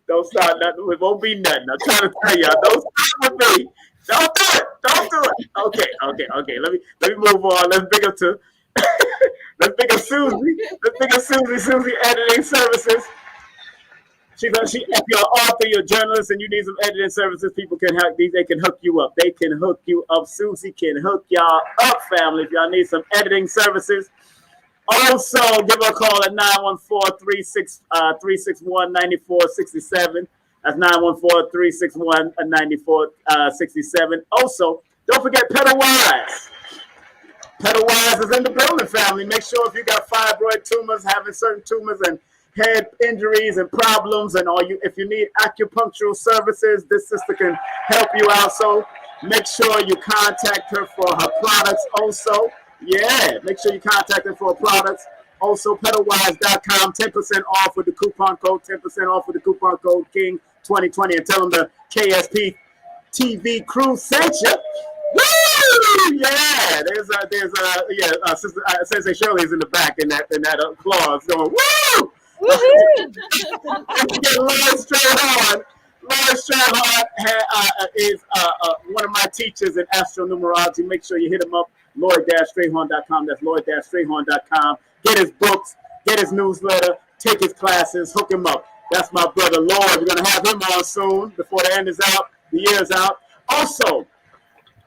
Don't start nothing. It won't be nothing. I'm trying to tell y'all. Don't start with me. Don't do it. Don't do it. Okay. Let me move on. Let's pick up Suzie. Let's pick up Suzie Editing Services. If you're an author, you're a journalist, and you need some editing services, people can help. They can hook you up. They can hook you up. Suzie can hook y'all up, family. If y'all need some editing services. Also, give her a call at 914-361-9467. That's 914-361-9467. Also, don't forget Pedalwise. Pedalwise is in the building, family. Make sure if you got fibroid tumors, having certain tumors and head injuries and problems, and if you need acupunctural services, this sister can help you out. So make sure you contact her for her products also. Yeah, make sure you contact them for products. Also, pedalwise.com, 10% off with the coupon code, 10% off with the coupon code KING2020, and tell them the KSPTV crew sent you. Woo! Yeah, Sister Sensei Sherly is in the back in that applause going, woo! Lloyd Strayhorn is one of my teachers in astronumerology. Make sure you hit him up. Lloyd-Strayhorn.com. That's Lloyd-Strayhorn.com. Get his books, get his newsletter, take his classes, hook him up. That's my brother Lloyd. We're going to have him on soon before the year is out. Also,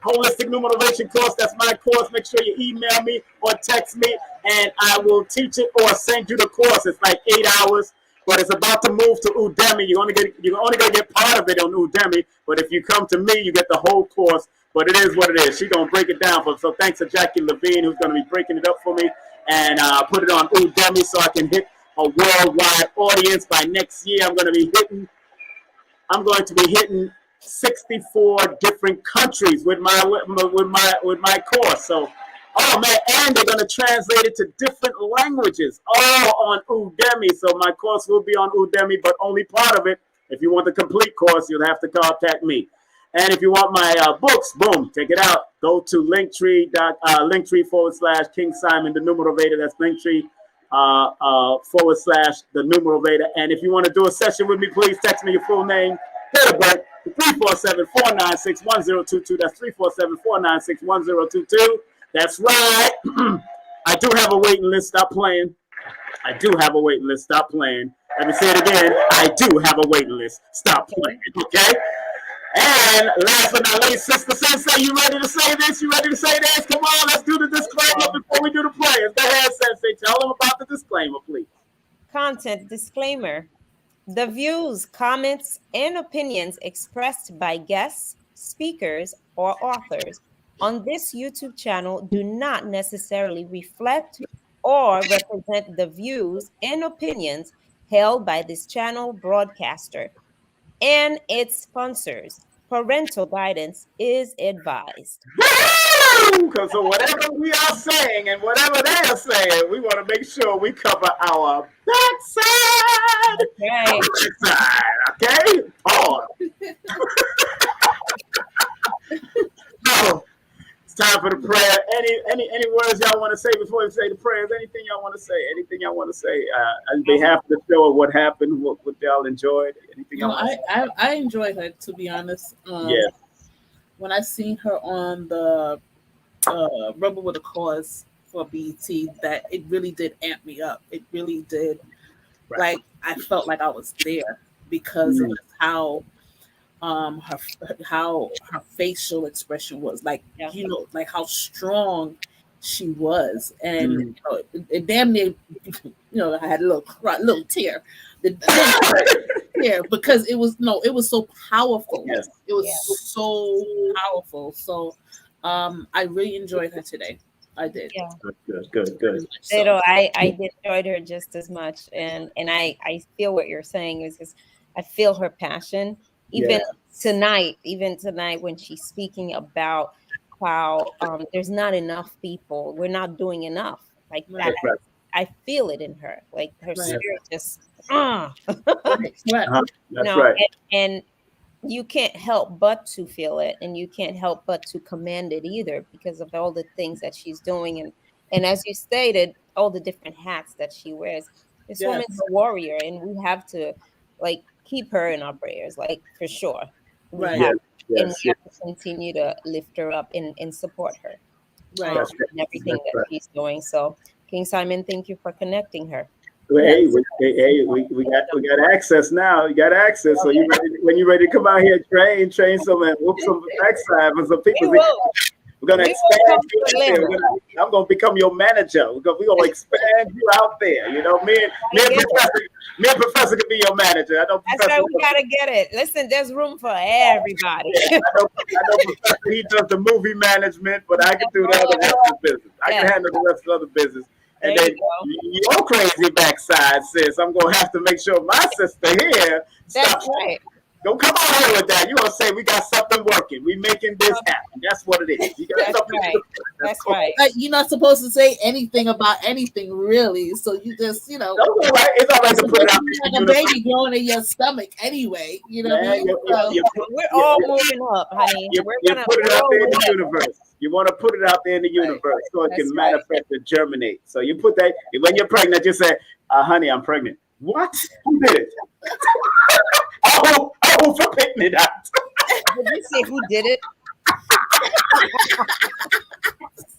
Holistic Numerovation course. That's my course. Make sure you email me or text me, and I will teach it or send you the course. It's like 8 hours, but it's about to move to Udemy. You're only going to get part of it on Udemy, but if you come to me, you get the whole course. But it is what it is. She's going to break it down for. So thanks to Jackie Levine, who's going to be breaking it up for me and put it on Udemy so I can hit a worldwide audience by next year. I'm going to be hitting 64 different countries with my course. So, oh man, and they're going to translate it to different languages, all on Udemy. So my course will be on Udemy, but only part of it. If you want the complete course, you'll have to contact me. And if you want my books, boom, check it out. Go to Linktree/King Simon, the Numerovator. That's Linktree /the Numerovator. And if you want to do a session with me, please text me your full name, date of birth, 347-496-1022. That's 347-496-1022. That's right. I do have a waiting list. Stop playing. I do have a waiting list. Stop playing. Let me say it again. I do have a waiting list. Stop playing. Okay? And last but not least, Sister Sensei, you ready to say this? You ready to say this? Come on, let's do the disclaimer before we do the prayers. Go ahead, Sensei. Tell them about the disclaimer, please. Content disclaimer. The views, comments, and opinions expressed by guests, speakers, or authors on this YouTube channel do not necessarily reflect or represent the views and opinions held by this channel broadcaster and its sponsors. Parental guidance is advised. Because so whatever we are saying and whatever they are saying, we want to make sure we cover our backside. Okay. Okay? Pause. Oh, time for the prayer. Any words y'all want to say before we say the prayers? Anything y'all want to say? Anything y'all want to say? On behalf of the show or what happened, what y'all enjoyed? Anything y'all want to say? I enjoyed her, to be honest. Yes. When I seen her on the Rebel with a Cause for BET, that it really did amp me up. It really did. Right. Like I felt like I was there because of how her facial expression was, like like how strong she was, and it damn near, I had a little tear, because it was so powerful. Yes. It was so powerful. So I really enjoyed her today. I did. Yeah. Good. So I enjoyed her just as much, and I feel what you're saying is because I feel her passion. Even tonight when she's speaking about how there's not enough people, we're not doing enough like that. Right. I feel it in her, like her spirit just That's right. and you can't help but to feel it, and you can't help but to command it either, because of all the things that she's doing, and as you stated, all the different hats that she wears. This woman's a warrior, and we have to keep her in our prayers, for sure. We have to continue to lift her up and support her, and everything that she's doing. So, King Simon, thank you for connecting her. Hey, we got access now. You got access. So when you're ready to come out here, train some and whoop some backside for some people. We're gonna expand you. I'm gonna become your manager. We're gonna expand you out there. Me and Professor can be your manager. I know. That's right. We gotta get it. Listen, there's room for everybody. I know Professor. He does the movie management, but I can do the other rest of the business. I can handle the rest of the other business. And then your crazy backside, sis. I'm gonna have to make sure my sister here. That's right. Don't come on here with that. You're gonna say we got something working. We making this happen. That's what it is. You got something right. That's cool. right. You're not supposed to say anything about anything, really. So you just, It's all right. It's all right to put it out like a baby growing in your stomach anyway. You know what I mean? We're all moving up, honey. We're gonna put it out there in the universe. You want to put it out there in the universe so it can manifest and germinate. So you put that when you're pregnant. You say, "Honey, I'm pregnant." What? Who did it? For picking it out. Did you say who did it?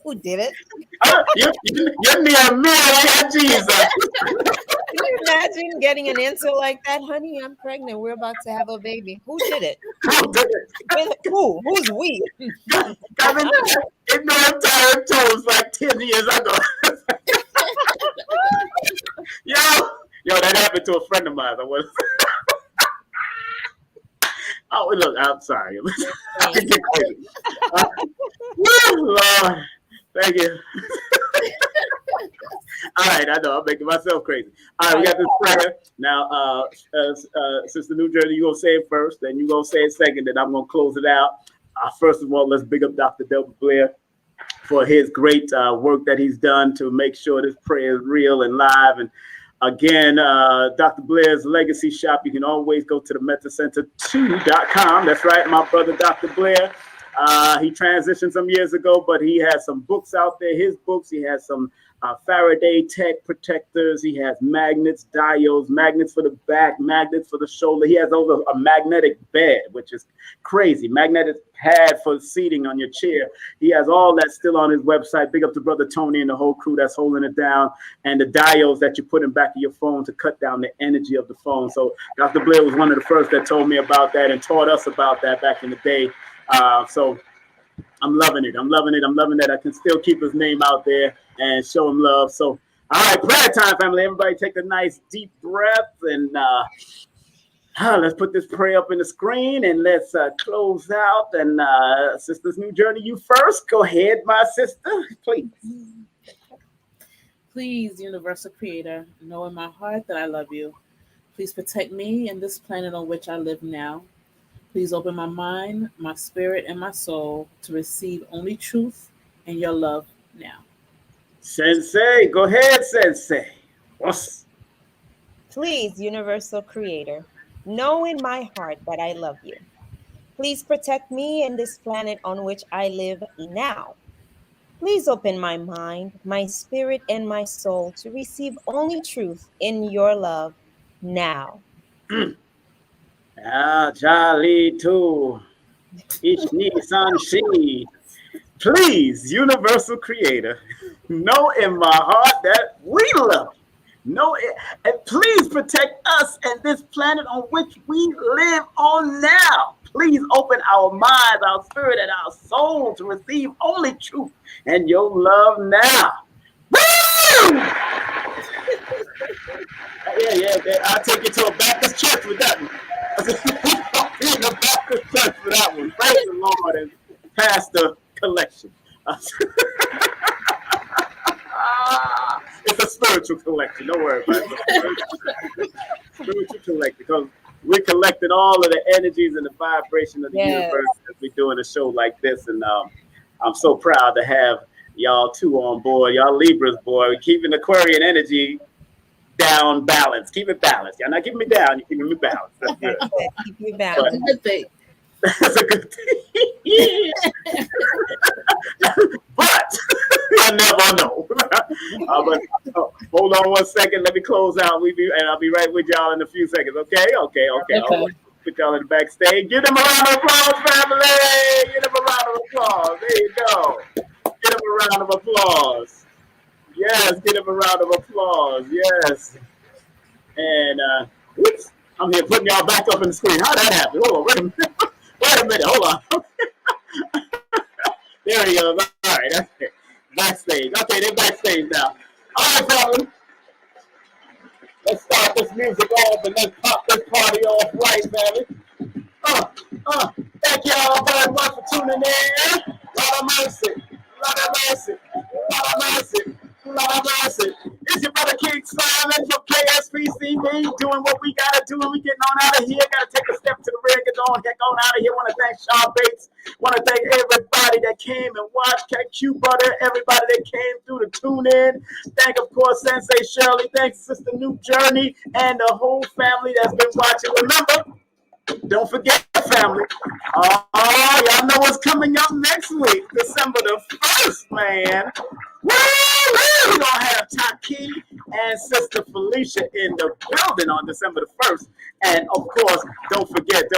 Who did it? You're near me, Jesus. Can you imagine getting an answer like that? Honey, I'm pregnant. We're about to have a baby. Who did it? Who did it? Who? Who's we? Coming in no time toes like 10 years ago. Yo, that happened to a friend of mine. Look, I'm sorry. I get crazy. Lord, thank you. All right, I know I'm making myself crazy. All right, we got this prayer now. Sister Nujurney, you gonna say it first, then you gonna say it second, then I'm gonna close it out. First of all, let's big up Dr. Delbert Blair for his great work that he's done to make sure this prayer is real and live. And again, Dr. Blair's Legacy Shop, you can always go to the metacenter2.com. That's right, my brother, Dr. Blair. He transitioned some years ago, but he has some books out there. His books, he has some Faraday tech protectors. He has magnets, diodes, magnets for the back, magnets for the shoulder. He has over a magnetic bed, which is crazy. Magnetic pad for seating on your chair. He has all that still on his website. Big up to Brother Tony and the whole crew that's holding it down. And the diodes that you put in back of your phone to cut down the energy of the phone. So Dr. Blair was one of the first that told me about that and taught us about that back in the day. So I'm loving it. I'm loving that I can still keep his name out there and show him love. So, all right, prayer time, family. Everybody take a nice deep breath and let's put this prayer up in the screen and let's close out. And Sister Nujurney, you first. Go ahead, my sister, please. Please, Universal Creator, know in my heart that I love you. Please protect me and this planet on which I live now. Please open my mind, my spirit, and my soul to receive only truth and your love now. Sensei, go ahead, Sensei. Please, Universal Creator, know in my heart that I love you. Please protect me and this planet on which I live now. Please open my mind, my spirit, and my soul to receive only truth in your love now. Jali too. Ishni Sanshi. Please, universal creator, know in my heart that we love you. Know it, and please protect us and this planet on which we live on now. Please open our minds, our spirit, and our soul to receive only truth and your love now. Woo! Yeah. I'll take you to a Baptist church with that one. In a Baptist church for that one. Praise the Lord and pass the collection. It's a spiritual collection. Don't worry about it. Spiritual collection, because we collected all of the energies and the vibration of the universe as we doing a show like this, and I'm so proud to have y'all too on board. Y'all Libras, boy, keeping Aquarian energy down, balanced. Keep it balanced. Y'all not keeping me down. You're keeping me balanced. That's good. Keep you balanced. That's a good thing. That's a good thing. But I never know. Hold on one second. Let me close out. I'll be right with y'all in a few seconds. Okay. I'll put y'all in the backstage. Give them a round of applause, family. Give them a round of applause. There you go. Give them a round of applause. Yes, give them a round of applause. Yes. And whoops, I'm here putting y'all back up in the screen. How'd that happen? Hold on, wait a minute. Hold on. There he goes. All right, that's it. Backstage. Okay, they're backstage now. All right, fellas. Let's start this music off and let's pop this party off right, family. Thank y'all very much for tuning in. Lord of mercy. Lord of mercy. Lord of mercy. Lord of mercy. It's your brother King Simon from KSPTV doing what we gotta do, and we getting on out of here. Gotta take a step to the rear, get on out of here. Want to thank SHAR Bates. Want to thank everybody that came and watched. Q Butter, everybody that came through to tune in. Thank, of course, Sensei Sherly. Thanks, Sister Nujurney, and the whole family that's been watching. Remember, don't forget the family. Y'all know what's coming up next week, December the 1st, man. Woo! We're going to have Taki and Sister Felicia in the building on December the 1st. And, of course, don't forget,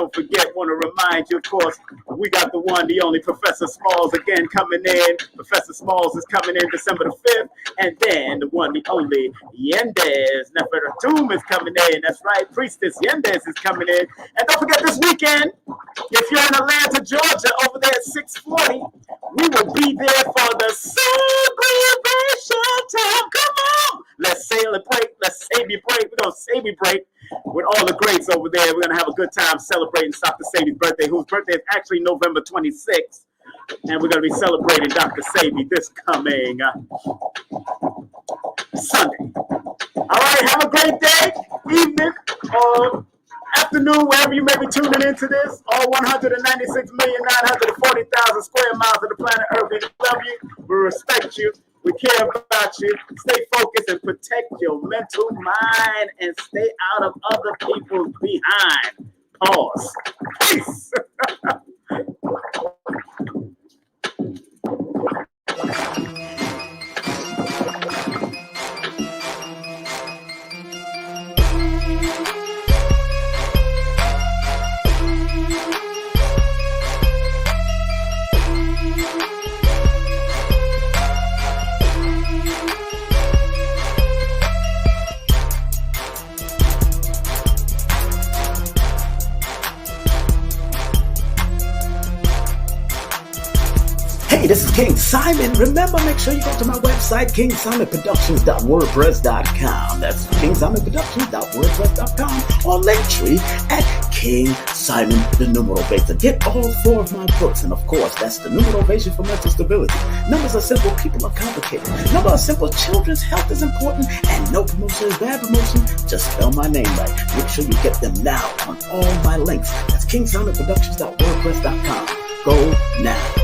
want to remind you, of course, we got the one, the only Professor Smalls again coming in. Professor Smalls is coming in December the 5th. And then the one, the only Yendez Neferatum is coming in. That's right, Priestess Yendez is coming in. And don't forget this weekend, if you're in Atlanta, Georgia, over there at 640, we will be there for the celebration time. Come on. Let's celebrate. Let's celebrate. We're going to celebrate with all the greats over there. We're going to have a good time celebrating Dr. Sadie's birthday, whose birthday is actually November 26th. And we're going to be celebrating Dr. Sadie this coming Sunday. All right. Have a great day, evening, or afternoon, wherever you may be tuning into this. All 196,940,000 square miles of the planet Earth. We love you. We respect you. We care about you. Stay focused and protect your mental mind and stay out of other people's behind. Pause. Peace. Hey, this is King Simon. Remember, make sure you go to my website, kingsimonproductions.wordpress.com. That's kingsimonproductions.wordpress.com, or Linktree at King Simon the Numerovation. Get all 4 of my books, and of course, that's the Numerovation for mental stability. Numbers are simple, people are complicated. Numbers are simple, children's health is important, and no promotion is bad promotion. Just spell my name right. Make sure you get them now on all my links. That's kingsimonproductions.wordpress.com. Go now.